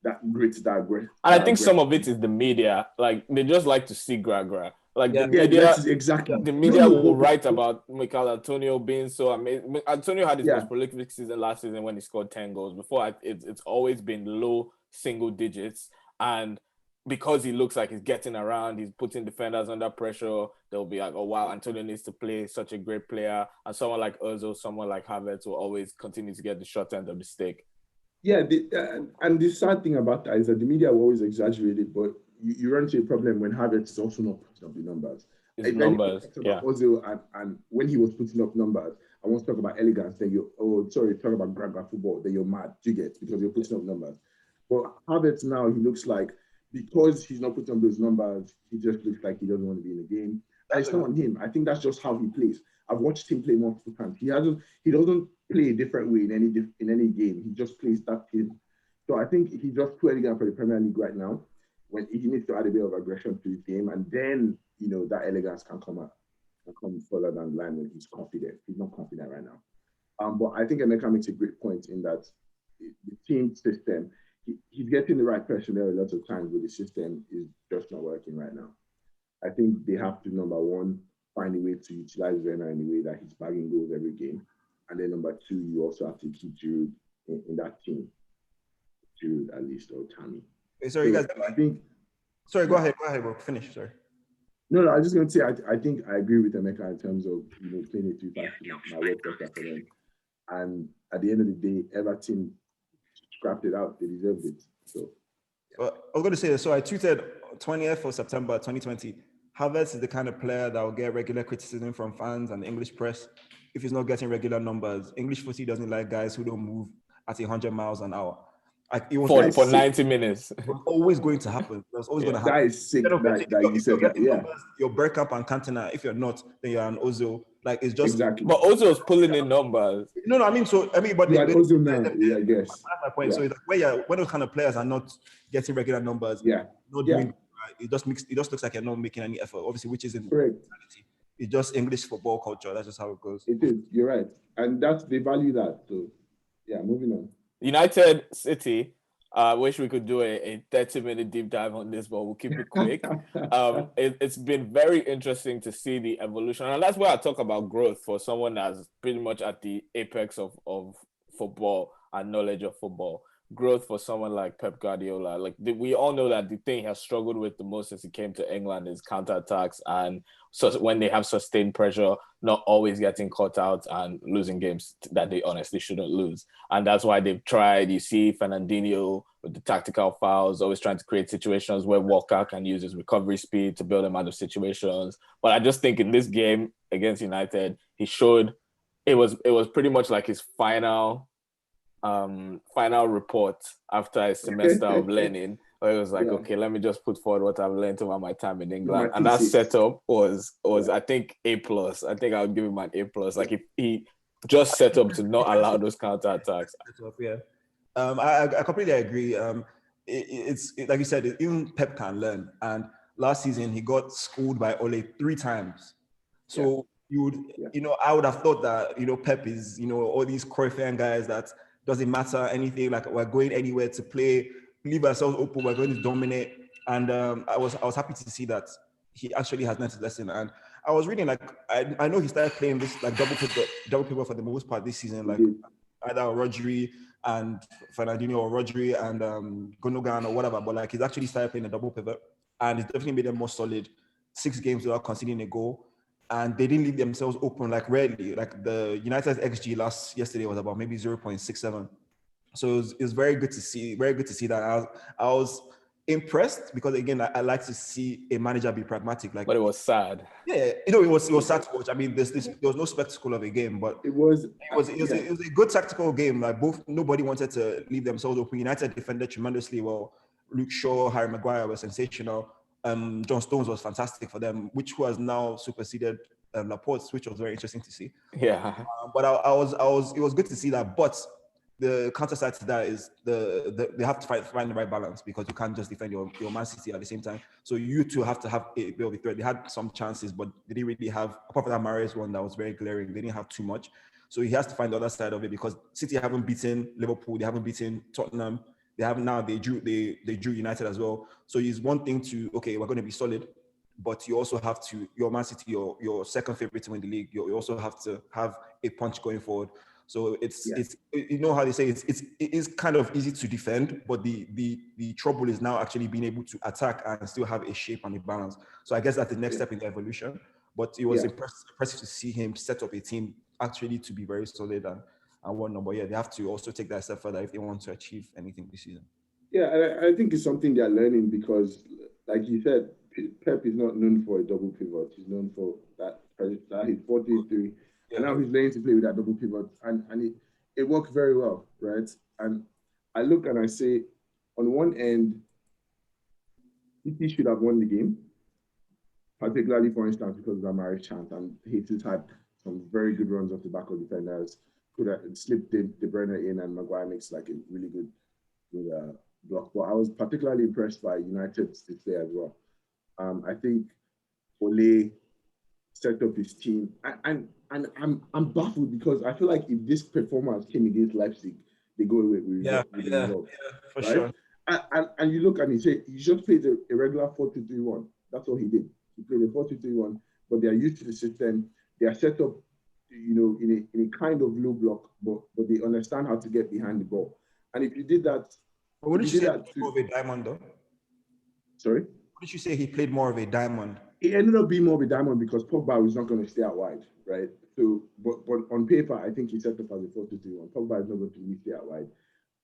that grit, that grit. And I think some of it is the media. Like, they just like to see gra. Like, the media, exactly. The media will write about Michail Antonio being so amazing. Antonio had his most prolific season last season when he scored 10 goals. Before, it's always been low single digits. And because he looks like he's getting around, he's putting defenders under pressure, they'll be like, oh, wow, Antonio needs to play, such a great player. And someone like Ozil, someone like Havertz will always continue to get the short end of the stick. Yeah, and the sad thing about that is that the media will always exaggerate it, but you run into a problem when Havertz is also not putting up the numbers. Ozil, and when he was putting up numbers, I want to talk about elegance, then talk about Gra football, then you're mad, you get, because you're putting up numbers. But Havertz now, he looks like, because he's not putting up those numbers, he just looks like he doesn't want to be in the game. And it's not on him. I think that's just how he plays. I've watched him play multiple times. He doesn't play a different way in any game. He just plays that team. So I think he's just too elegant for the Premier League right now, when he needs to add a bit of aggression to his game, and then that elegance can come further down the line when he's confident. He's not confident right now. But I think Emeka makes a great point in that the team system, he's getting the right personnel a lot of times, but the system is just not working right now. I think they have to, number one, find a way to utilize Werner in a way that he's bagging goals every game. And then number two, you also have to keep Giroud in that team. Giroud, at least, or Tammy. Sorry, so guys. Sorry, go ahead, bro. Finish, sorry. No, I was just going to say, I think I agree with Emeka in terms of playing it 2-5-2. My word for them. And at the end of the day, Everton scrapped it out. They deserved it. So Well, I was going to say, so I tweeted 20th of September 2020. Havertz is the kind of player that will get regular criticism from fans and the English press if he's not getting regular numbers. English footy doesn't like guys who don't move at 100 miles an hour. Like, it was for 90 minutes. It was always going to happen. It was always going to happen. That is sick. That you said that. Yeah. Numbers, you're Bergkamp and Cantona. If you're not, then you're an Ozil. Like, it's just exactly. But Ozil's pulling in numbers. No, but Ozil now. Yeah, I guess. That's my point. Yeah. So it's like when those kind of players are not getting regular numbers, not doing it just looks like you're not making any effort. Obviously, which isn't correct. It's just English football culture. That's just how it goes. It is. You're right, and they value that. So, yeah, moving on. United City. I wish we could do a 30-minute deep dive on this, but we'll keep it quick. It's been very interesting to see the evolution. And that's why I talk about growth for someone that's pretty much at the apex of football and knowledge of football. Growth for someone like Pep Guardiola. Like, we all know that the thing he has struggled with the most since he came to England is counterattacks, and so when they have sustained pressure, not always getting caught out and losing games that they honestly shouldn't lose. And that's why they've tried. You see Fernandinho with the tactical fouls, always trying to create situations where Walker can use his recovery speed to build him out of situations. But I just think in this game against United, he showed it was pretty much like his final report after a semester of learning, where it was like, okay, let me just put forward what I've learned over my time in England. And that setup was I think A+. I think I would give him an A+. Like, if he just set up to not allow those counterattacks. Yeah. I completely agree. It's like you said, even Pep can learn. And last season he got schooled by Ole 3 times. So I would have thought that, Pep is, all these Cruyffian guys that doesn't matter anything, like we're going anywhere to play, leave ourselves open, we're going to dominate. And I was happy to see that he actually has learned his lesson. And I was reading, like, I know he started playing this like double pivot for the most part this season, like either Rodri and Fernandinho or Rodri and Gundogan or whatever, but like he's actually started playing a double pivot, and it's definitely made them more solid. 6 games without conceding a goal, and they didn't leave themselves open like rarely. Like the United's XG yesterday was about maybe 0.67. So it's very good to see. Very good to see that. I was impressed because, again, I like to see a manager be pragmatic. Like, but it was sad. Yeah, it was sad to watch. I mean, there was no spectacle of a game, but it was a good tactical game. Like, nobody wanted to leave themselves open. United defended tremendously well. Luke Shaw, Harry Maguire were sensational. John Stones was fantastic for them, which was now superseded Laporte, which was very interesting to see. Yeah. But it was good to see that. But the counter side to that is they have to find the right balance, because you can't just defend your Man City at the same time. So you two have to have a bit of a threat. They had some chances, but they didn't really have, apart from that Mahrez one that was very glaring, they didn't have too much. So he has to find the other side of it, because City haven't beaten Liverpool, they haven't beaten Tottenham. They drew United as well. So it's one thing to, okay, we're going to be solid, but you also have to, your Man City, your second favorite team in the league, you also have to have a punch going forward. So it's you know how they say it is kind of easy to defend, but the trouble is now actually being able to attack and still have a shape and a balance. So I guess that's the next step in the evolution. But it was impressive to see him set up a team actually to be very solid and one number. Yeah, they have to also take that step further if they want to achieve anything this season. Yeah, I think it's something they're learning, because, like you said, Pep is not known for a double pivot. He's known for that he's 43. Yeah. And now he's learning to play with that double pivot, and it worked very well, right? And I look and I say, on one end, City should have won the game, particularly, for instance, because of that Mahrez chance, and Jesus had some very good runs off the back of defenders, could have slipped De Bruyne in, and Maguire makes like a really good block. But I was particularly impressed by United's display as well. I think Ole set up his team, and I'm baffled, because I feel like if this performance came against Leipzig, they go away with the result, for right? Sure. And you look and you say, he just played a regular 4-2-3-1. That's all he did. He played a 4-2-3-1, but they are used to the system. They are set up, in a kind of low block, but they understand how to get behind the ball. And if you did that, wouldn't you say he played more of a diamond, though? Sorry? Wouldn't you say he played more of a diamond? It ended up being more of a diamond because Pogba was not going to stay out wide, right? So, but on paper, I think he set up as a 4-2-3-1. Pogba is not going to really stay out wide.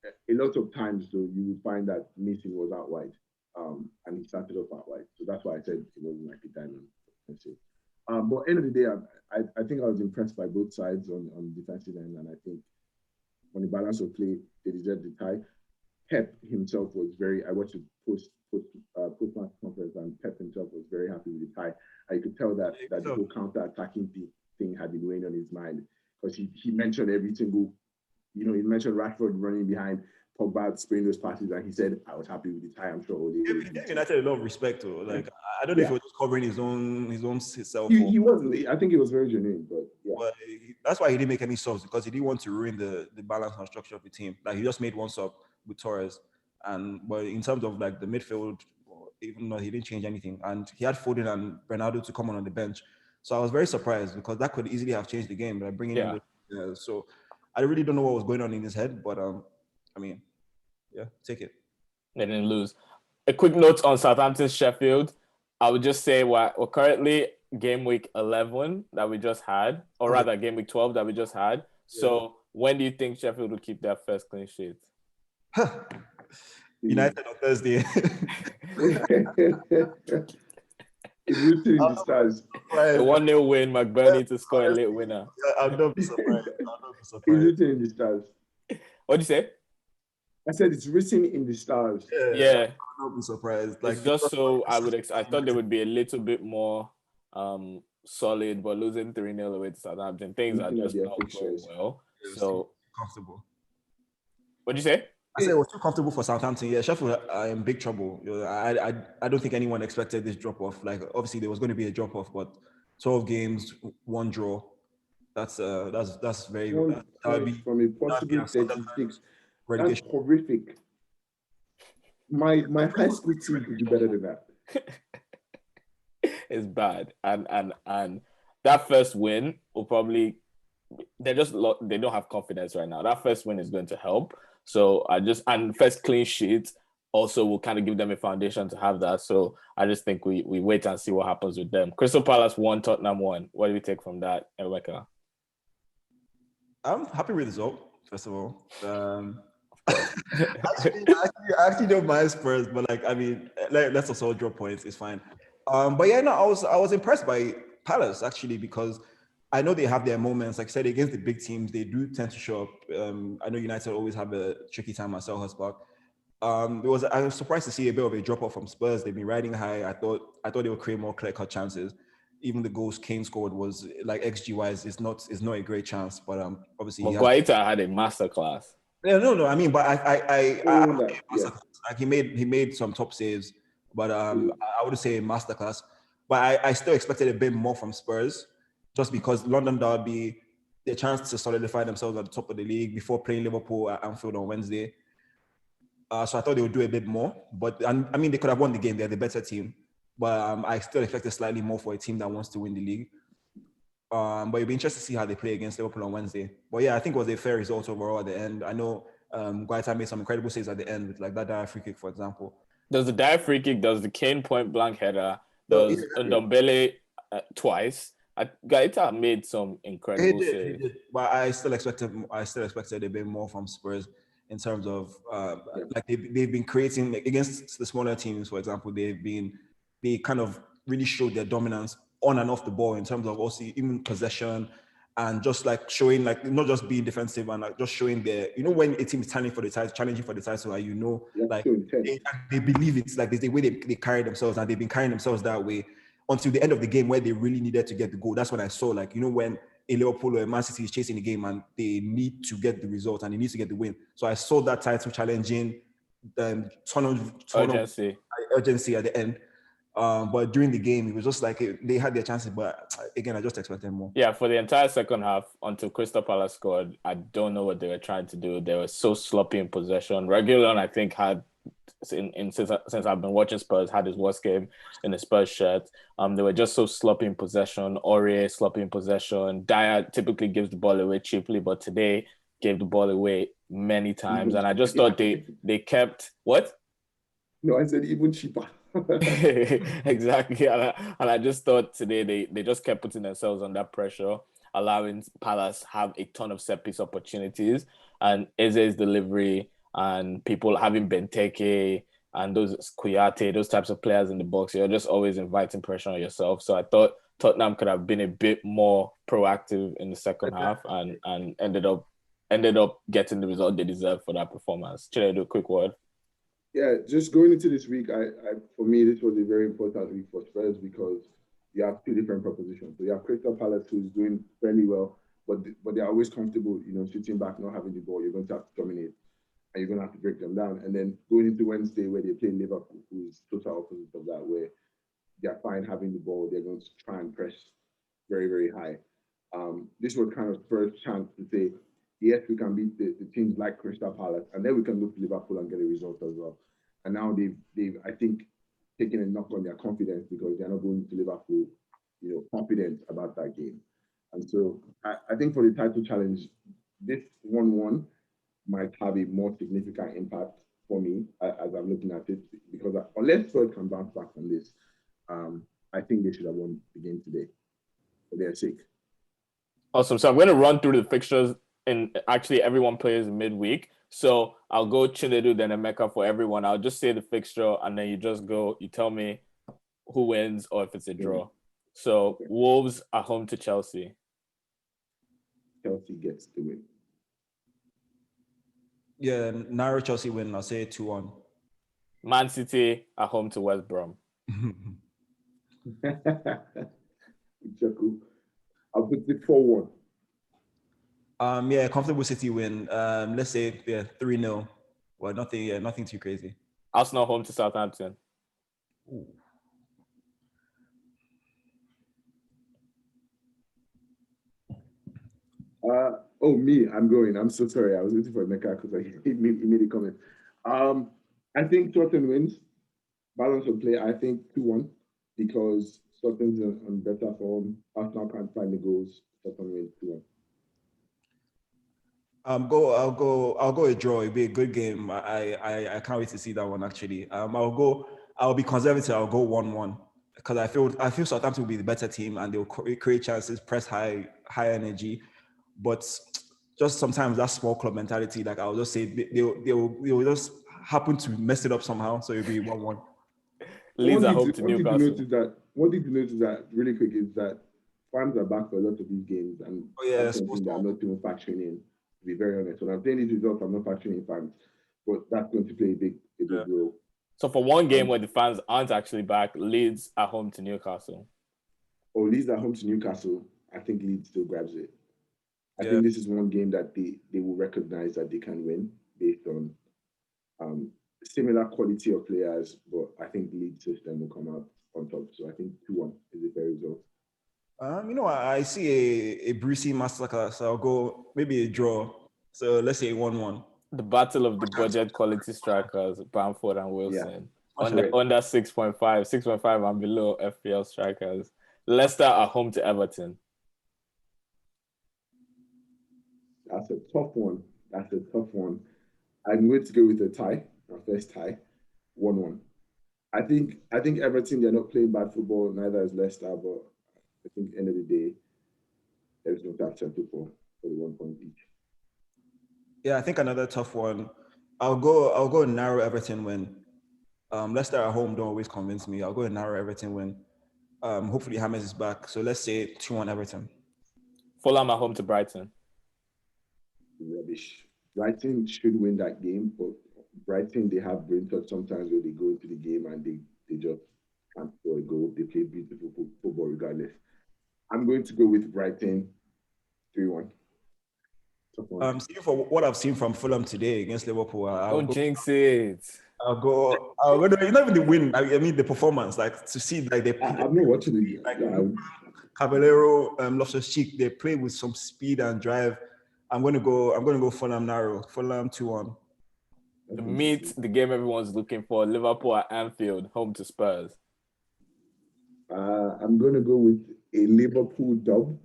a lot of times, though, you would find that Mason was out wide, and he started off out wide. So that's why I said it wasn't like a diamond. But end of the day, I think I was impressed by both sides on the defensive end, and I think on the balance of play, they deserved the tie. Pep himself was very. I watched the post-match conference, and Pep himself was very happy with the tie. I could tell that the whole counter-attacking thing had been weighing on his mind, because he mentioned every single, he mentioned Rashford running behind, Pogba spraying those passes, and he said, "I was happy with the tie." I'm sure He gave United a lot of respect, though. Like, I don't know if he was just covering his own self. He wasn't. I think it was very genuine, but yeah. But that's why he didn't make any subs, because he didn't want to ruin the balance and structure of the team. Like, he just made one sub with Torres, but in terms of like the midfield, even though he didn't change anything, and he had Foden and Bernardo to come on the bench. So I was very surprised, because that could easily have changed the game by bringing in. So I really don't know what was going on in his head, but I mean, yeah, take it. They didn't lose. A quick note on Southampton Sheffield. I would just say we're currently game week 11 that we just had, or rather game week 12 that we just had. So when do you think Sheffield will keep their first clean sheet? United on Thursday. It's written in the stars. A 1-0 win, McBurney to score a late winner. I'll not be surprised. It's written in the stars. What'd you say? I said it's written in the stars. Yeah. I'll not be surprised. Like, it's just so I thought they would be a little bit more solid, but losing 3-0 away to Southampton, things are just not going well. So comfortable. What'd you say? I said it was too comfortable for Southampton. Yeah, Sheffield are in big trouble. I don't think anyone expected this drop off. Like, obviously there was going to be a drop off, but 12 games, 1 draw. That's very. That would be from a possible 36. That's horrific. My high school team could do better than that. It's bad, and that first win will probably, they don't have confidence right now. That first win is going to help. So and first clean sheet also will kind of give them a foundation to have that. So I just think we wait and see what happens with them. Crystal Palace 1, Tottenham 1. What do we take from that, Emeka? I'm happy with the result, first of all. I actually don't mind Spurs, but like, I mean, let's also draw points. It's fine. But yeah, no, I was impressed by Palace actually, because I know they have their moments. Like I said, against the big teams, they do tend to show up. I know United always have a tricky time at Selhurst Park. I was surprised to see a bit of a drop off from Spurs. They've been riding high. I thought they would create more clear-cut chances. Even the goals Kane scored was like XG wise, it's not a great chance. But obviously, Guaita had a masterclass. Yeah, no. I mean, but like he made some top saves, but I would say a masterclass. But I still expected a bit more from Spurs, just because London Derby, the chance to solidify themselves at the top of the league before playing Liverpool at Anfield on Wednesday. So I thought they would do a bit more, but I mean, they could have won the game. They're the better team, but I still expected slightly more for a team that wants to win the league. But it'll be interesting to see how they play against Liverpool on Wednesday. But yeah, I think it was a fair result overall at the end. I know Guaita made some incredible saves at the end, with like that dire free kick, for example. There's the dire free kick, there's the Kane point blank header, there's Ndombele twice. Guaita made some incredible saves. But I still expected a bit more from Spurs in terms of like they've been creating, like, against the smaller teams, for example. They kind of really showed their dominance on and off the ball in terms of also even possession, and just like showing, like, not just being defensive, and like just showing their, when a team is challenging for the title, and like they believe it's like there's the way they carry themselves, and they've been carrying themselves that way until the end of the game where they really needed to get the goal. That's when I saw, like, when a Liverpool or a Man City is chasing the game and they need to get the result and they need to get the win. So I saw that title challenging ton of urgency at the end. But during the game, it was just like they had their chances, but again, I just expected more. Yeah, for the entire second half until Crystal Palace scored, I don't know what they were trying to do. They were so sloppy in possession. Reguilon, I think, had since I've been watching Spurs, had his worst game in the Spurs shirt. They were just so sloppy in possession. Aurier sloppy in possession. Dyer typically gives the ball away cheaply, but today gave the ball away many times. And I just thought they kept what? No, I said even cheaper. Exactly. And I just thought today they just kept putting themselves under pressure, allowing Palace have a ton of set piece opportunities. And Eze's delivery, and people having Benteke and those Kouyaté, those types of players in the box, you're just always inviting pressure on yourself. So I thought Tottenham could have been a bit more proactive in the second half and ended up getting the result they deserved for that performance. Should I do a quick word? Yeah, just going into this week, for me, this was a very important week for Spurs because you have two different propositions. So you have Crystal Palace, who's doing fairly well, but they're always comfortable, sitting back, not having the ball. You're going to have to dominate, and you're going to have to break them down. And then going into Wednesday, where they play Liverpool, who's total opposite of that, where they're fine having the ball. They're going to try and press very, very high. This was kind of first chance to say, yes, we can beat the teams like Crystal Palace, and then we can look to Liverpool and get a result as well. And now they've I think, taken a knock on their confidence because they're not going to Liverpool, confident about that game. And so I think for the title challenge, this 1-1 might have a more significant impact for me as I'm looking at it, because unless Spurs can bounce back from this, I think they should have won the game today for their sake. Awesome. So I'm going to run through the fixtures, and actually everyone plays midweek. So I'll go Chinedu, then Emeka for everyone. I'll just say the fixture, and then you tell me who wins or if it's a draw. So Wolves are home to Chelsea. Chelsea gets the win. Yeah, narrow Chelsea win. I'll say 2-1. Man City are home to West Brom. I'll put it 4-1. Yeah, comfortable City win. Let's say 3-0. Well, nothing too crazy. Arsenal home to Southampton. Ooh. Me, I'm going. I'm so sorry. I was waiting for Emeka because he made a comment. I think Tottenham wins. Balance of play, I think 2-1 because Tottenham's on better form. Arsenal can't find the goals. Tottenham wins 2-1. I'll go a draw. It'll be a good game. I can't wait to see that one actually. I'll be conservative. I'll go 1-1 because I feel Southampton will be the better team and they'll create chances, press high energy. But just sometimes that small club mentality, like I'll just say they'll just happen to mess it up somehow. So it'll be 1-1. Leeds are home to Newcastle. One thing to notice that really quick is that fans are back for a lot of these games, and that's something that I'm not even factoring in, to be very honest. When I'm saying these results, I'm not factoring in fans, but that's going to play a big role. So for one game where the fans aren't actually back, Leeds are home to Newcastle. Leeds are home to Newcastle. I think Leeds still grabs it. I think this is one game that they will recognize that they can win based on similar quality of players, but I think the Leeds system will come out on top. So I think 2-1 is a fair result. I see a Brucey massacre, so I'll go maybe a draw. So let's say 1-1. The battle of the budget quality strikers, Bamford and Wilson. Under 6.5 and below FPL strikers. Leicester are home to Everton. That's a tough one. I'm going to go with a tie, our first tie, 1-1. I think Everton, they're not playing bad football, neither is Leicester, but I think at the end of the day, there's no tough settle for the 1 point each. Yeah, I think another tough one. I'll go narrow Everton win. Leicester at home don't always convince me. I'll go narrow Everton win. Hopefully James is back. So let's say 2-1 Everton. Fulham at home to Brighton. Rubbish. Brighton should win that game, but Brighton, they have brain touch sometimes where they go into the game and they just can't score a goal. They play beautiful football regardless. I'm going to go with Brighton 3-1. Speaking for what I've seen from Fulham today against Liverpool, don't jinx it. I'll go. Not even the win. I mean the performance. Like to see, like they. I'm not watching it. Like Caballero, Loftus-Cheek, they play with some speed and drive. I'm gonna go Fulham narrow. Fulham 2-1. Meet the game everyone's looking for. Liverpool at Anfield, home to Spurs. I'm gonna go with a Liverpool dub.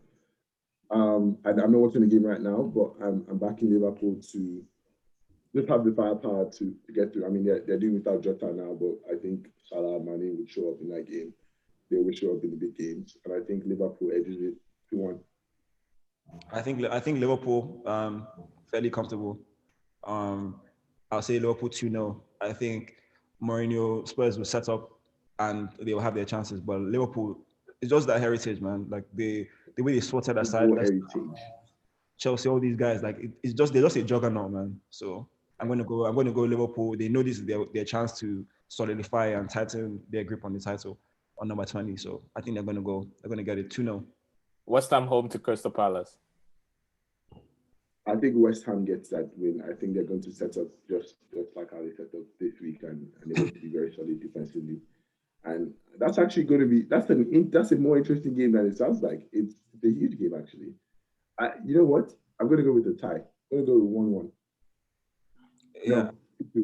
I'm not watching the game right now, but I'm backing Liverpool to just have the firepower to get through. I mean, they're doing without Jota now, but I think Salah and Mane would show up in that game. They will show up in the big games, and I think Liverpool edges it 2-1. I think Liverpool fairly comfortable. I'll say Liverpool 2-0. I think Mourinho, Spurs will set up and they will have their chances. But Liverpool, it's just that heritage, man. Like the way they sorted aside Football heritage. Chelsea, all these guys, like it's just they're just a juggernaut, man. So I'm gonna go Liverpool. They know this is their chance to solidify and tighten their grip on the title on number 20. So I think they're gonna get it 2-0. West Ham home to Crystal Palace. I think West Ham gets that win. I think they're going to set up just like how they set up this week, and they're going to be very solid defensively. And that's actually going to be that's a more interesting game than it sounds like. It's a huge game actually. You know what? I'm going to go with a tie. I'm going to go with 1-1. Yeah, No,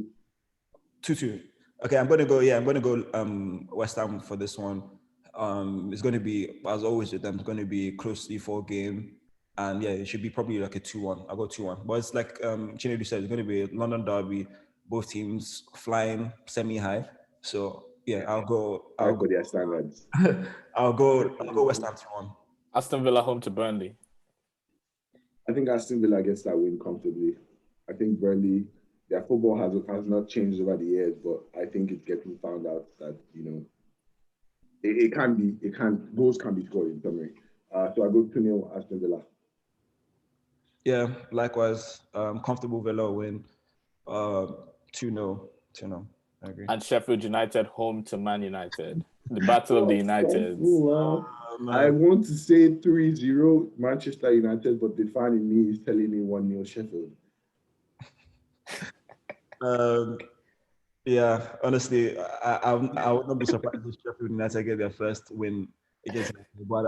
2-2. Okay, I'm gonna go West Ham for this one. It's gonna be, as always with them, it's gonna be a closely fought game. And yeah, it should be probably like a 2-1. I'll go 2-1. But it's like Chinedu said, it's gonna be a London derby, both teams flying semi-high. So yeah, I'll go their standards. I'll go West Ham 2-1. Aston Villa home to Burnley. I think Aston Villa gets that win comfortably. I think Burnley, their football has not changed over the years, but I think it's getting found out that, goals can be scored in summary. So I go 2-0 Aston Villa. Yeah, likewise. Comfortable Villa win. 2-0. I agree. And Sheffield United home to Man United. The battle of the United. I want to say 3-0 Manchester United, but the fan in me is telling me 1-0 Sheffield. Yeah, honestly, I would not be surprised if Sheffield United get their first win against United. But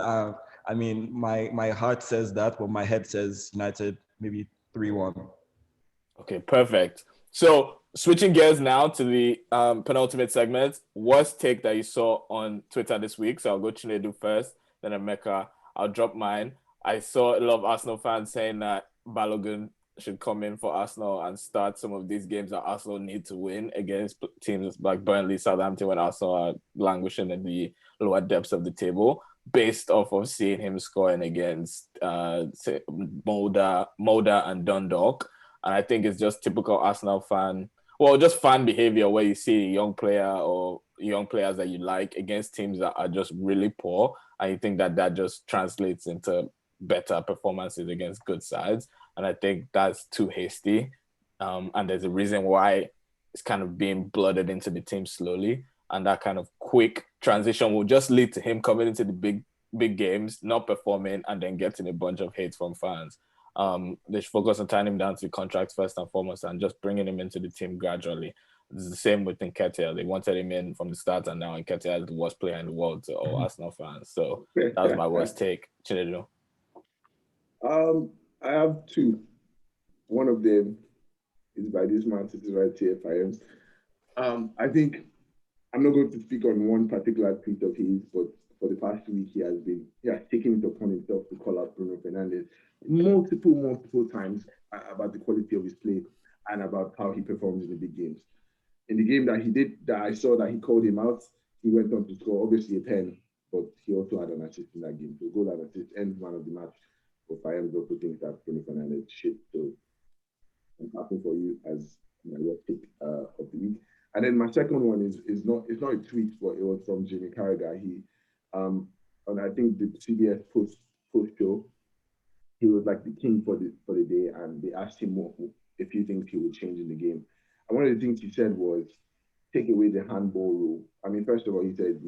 I mean, my heart says that, but my head says United maybe 3-1. Okay, perfect. So switching gears now to the penultimate segment. Worst take that you saw on Twitter this week? So I'll go Chinedu first, then Emeka. I'll drop mine. I saw a lot of Arsenal fans saying that Balogun should come in for Arsenal and start some of these games that Arsenal need to win against teams like Burnley, Southampton, when Arsenal are languishing in the lower depths of the table, based off of seeing him scoring against Mulder and Dundalk. And I think it's just typical Arsenal fan behavior where you see a young player or young players that you like against teams that are just really poor, and you think that just translates into better performances against good sides. And I think that's too hasty. And there's a reason why it's kind of being blooded into the team slowly. And that kind of quick transition will just lead to him coming into the big games, not performing, and then getting a bunch of hate from fans. They should focus on tying him down to the contract first and foremost and just bringing him into the team gradually. It's the same with Nketiah. They wanted him in from the start, and now Nketiah is the worst player in the world to all Arsenal fans. So that was my worst take. Chinedu. I have two. One of them is by this man sitting right here, Fayez. I think I'm not going to speak on one particular tweet of his, but for the past week he has taken it upon himself to call out Bruno Fernandes multiple times about the quality of his play and about how he performs in the big games. In the game that I saw that he called him out, he went on to score obviously a pen, but he also had an assist in that game. So goal and assist ends man of the match. But Fayez also thinks that Bruno Fernandes shit. So I'm happy for you as my worst pick of the week. And then my second one is not a tweet, but it was from Jimmy Carragher. He and I think the CBS post show, he was like the king for the day, and they asked him a few things he would change in the game. And one of the things he said was take away the handball rule. I mean, first of all, he said,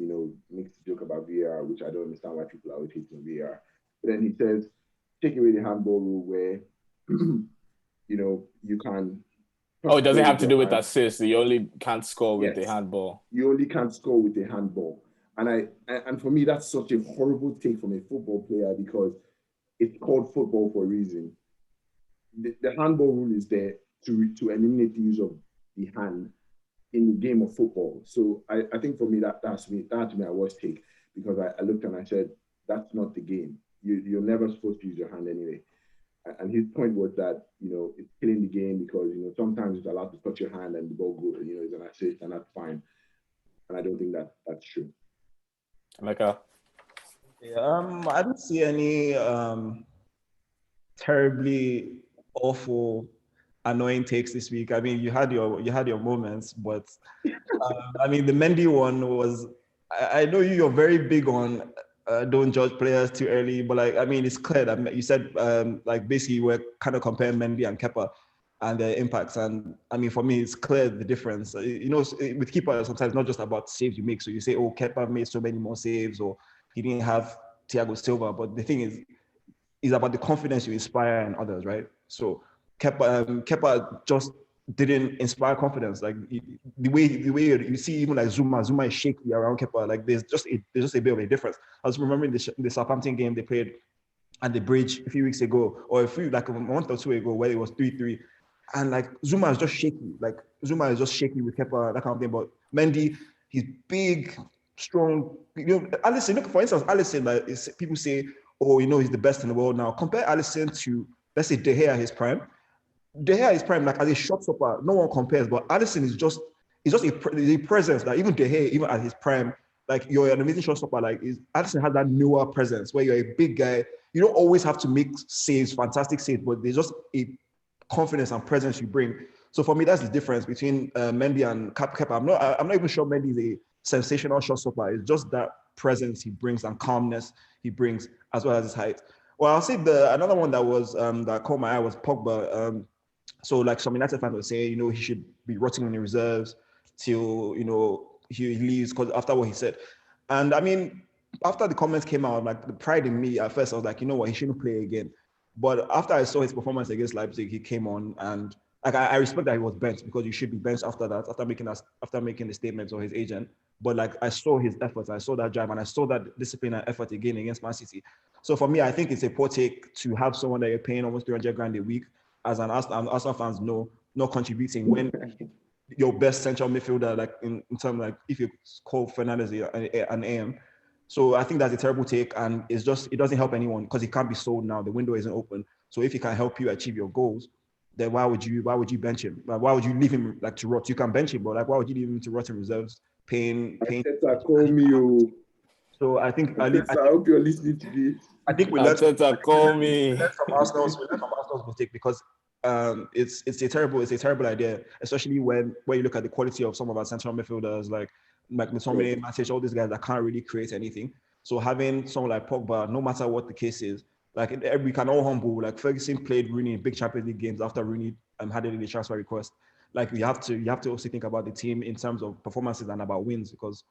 makes a joke about VAR, which I don't understand why people are always hating VAR. But then he says, take away the handball rule where, you can. Oh, it doesn't have to do with assists. You only can't score with the handball. You only can't score with the handball. And for me, that's such a horrible take from a football player because it's called football for a reason. The handball rule is there to eliminate the use of the hand in the game of football. So I think for me, that has to be my worst take because I looked and I said, that's not the game. You're never supposed to use your hand anyway. And his point was that, it's killing the game because, sometimes it's allowed to touch your hand and the ball goes, is an assist and that's fine. And I don't think that's true. Emeka? Yeah, I don't see any terribly awful annoying takes this week. I mean, you had your moments, but I mean, the Mendy one was. I know you're very big on don't judge players too early, but like, I mean, it's clear that you said like basically we're kind of comparing Mendy and Kepa and their impacts. And I mean, for me, it's clear the difference. You know, with keeper, sometimes it's not just about saves you make. So you say, oh, Kepa made so many more saves, or he didn't have Thiago Silva. But the thing is about the confidence you inspire in others, right? So Kepa just didn't inspire confidence. Like the way you see, even like Zuma is shaky around Kepa. Like there's just a bit of a difference. I was remembering the Southampton game they played at the Bridge a few weeks ago, or like a month or two ago, where it was 3-3, and like Zuma is just shaky. Like Zuma is just shaky with Kepa, that kind of thing. But Mendy, he's big, strong. You know, Alisson. Look, for instance, Alisson. Like people say, oh, you know, he's the best in the world now. Compare Alisson to, let's say, De Gea at his prime. De Gea is prime, like as a shot stopper, no one compares. But Alisson is just a presence that even De Gea, even at his prime, like you're an amazing shot stopper. Like Alisson has that newer presence where you're a big guy. You don't always have to make saves, fantastic saves, but there's just a confidence and presence you bring. So for me, that's the difference between Mendy and Kepa. I'm not even sure Mendy is a sensational shot stopper. It's just that presence he brings and calmness he brings, as well as his height. Well, I'll say another one that was that caught my eye was Pogba. So like some United fans were saying, you know, he should be rotting in the reserves till, you know, he leaves because after what he said. And I mean, after the comments came out, like the pride in me at first, I was like, you know what, he shouldn't play again. But after I saw his performance against Leipzig, he came on, and like I respect that he was benched because you should be benched after that, after making the statements of his agent. But like I saw his efforts, I saw that drive, and I saw that discipline and effort again against Man City. So for me, I think it's a poor take to have someone that you're paying almost 300 grand a week, as an Arsenal fans know, not contributing when your best central midfielder, like in terms like if you call Fernandes an AM. So I think that's a terrible take, and it doesn't help anyone because he can't be sold now. The window isn't open. So if he can help you achieve your goals, then why would you bench him? Like, why would you leave him like to rot? You can bench him, but like why would you leave him to rot in reserves? Paying. Call me, oh. So I think I hope you're listening to this. I think we learned from Arsenal's mistake because it's a terrible idea, especially when you look at the quality of some of our central midfielders like McTominay, Matic, all these guys that can't really create anything. So having someone like Pogba, no matter what the case is, like we can all humble. Like Ferguson played Rooney in big Champions League games after Rooney had it in the transfer request. Like you have to also think about the team in terms of performances and about wins, because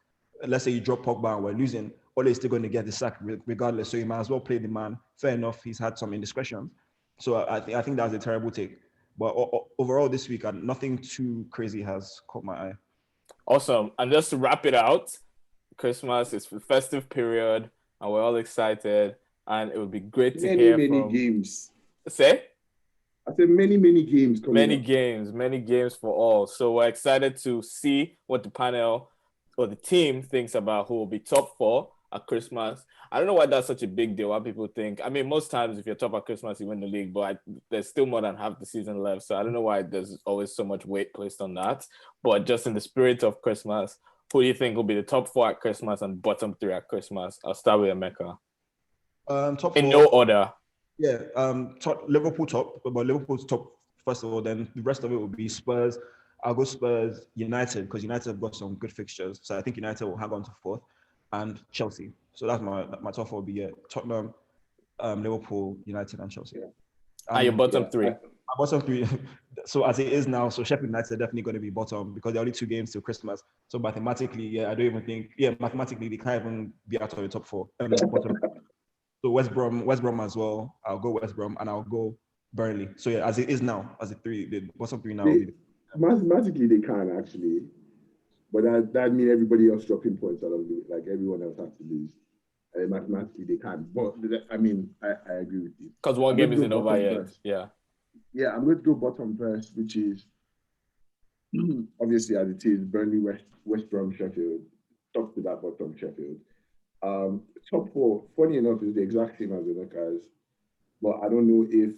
let's say you drop Pogba and we're losing, Ole is still going to get the sack regardless. So you might as well play the man. Fair enough, he's had some indiscretions. So I think that's a terrible take. But overall this week, nothing too crazy has caught my eye. Awesome. And just to wrap it out, Christmas is the festive period, and we're all excited. And it would be great to hear from... Many games. Say? I said many games. Many games for all. So we're excited to see what the panel or the team thinks about who will be top 4 at Christmas. I don't know why that's such a big deal. What people think. I mean, most times if you're top at Christmas, you win the league, but there's still more than half the season left. So I don't know why there's always so much weight placed on that. But just in the spirit of Christmas, who do you think will be the top 4 at Christmas and bottom 3 at Christmas? I'll start with Emeka. Top 4. In no order. Yeah, Liverpool top, but Liverpool's top first of all. Then the rest of it will be Spurs. I'll go Spurs, United, because United have got some good fixtures. So I think United will hang on to 4th, and Chelsea. So that's my top 4 will be Tottenham, Liverpool, United, and Chelsea. And your bottom 3? My bottom 3. So as it is now, so Sheffield United are definitely going to be bottom because there are only 2 games till Christmas. So mathematically, I don't even think, mathematically they can't even be out of the top 4. Bottom. So West Brom as well. I'll go West Brom and I'll go Burnley. So yeah, as it is now, as the bottom 3 now. Mathematically, they can actually, but that means everybody else dropping points out of it. Like everyone else has to lose. Mathematically, they can. But I mean, I agree with you. Because one game isn't over yet. Yeah. Yeah, I'm going to go bottom first, which is obviously as it is Burnley, West Brom, Sheffield. Top to that bottom, Sheffield. Top 4, funny enough, is the exact same as Emeka's, but I don't know if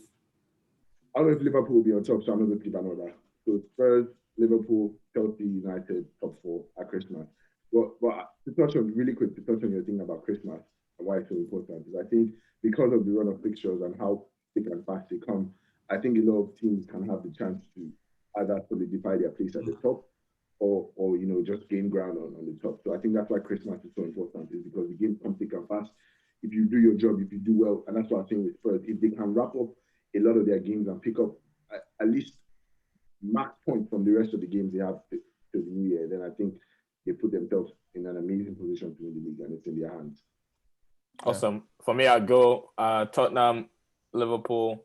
Liverpool will be on top, so I'm not going to keep an order. So Spurs, Liverpool, Chelsea, United, top 4 at Christmas. But to touch on your thing about Christmas and why it's so important is I think because of the run of fixtures and how thick and fast they come, I think a lot of teams can have the chance to either solidify their place at the top or just gain ground on the top. So I think that's why Christmas is so important, is because the game comes thick and fast. If you do your job, if you do well, and that's what I'm saying with Spurs, if they can wrap up a lot of their games and pick up at least max points from the rest of the games they have to the new year, then I think they put themselves in an amazing position to win the league, and it's in their hands. Awesome. For me, I'd go Tottenham, Liverpool,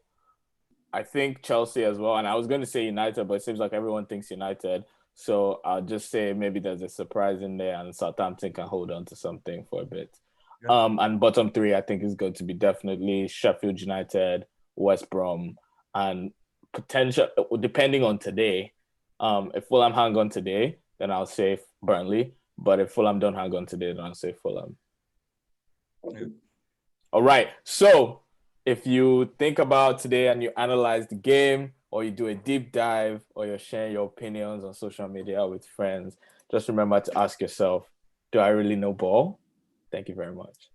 I think Chelsea as well. And I was going to say United, but it seems like everyone thinks United. So I'll just say maybe there's a surprise in there and Southampton can hold on to something for a bit. Yeah. And bottom three, I think is going to be definitely Sheffield United, West Brom, and potential, depending on today. If Fulham hang on today, then I'll say Burnley. But if Fulham don't hang on today, then I'll say Fulham. Okay. All right. So if you think about today and you analyze the game, or you do a deep dive, or you're sharing your opinions on social media with friends, just remember to ask yourself, do I really know ball? Thank you very much.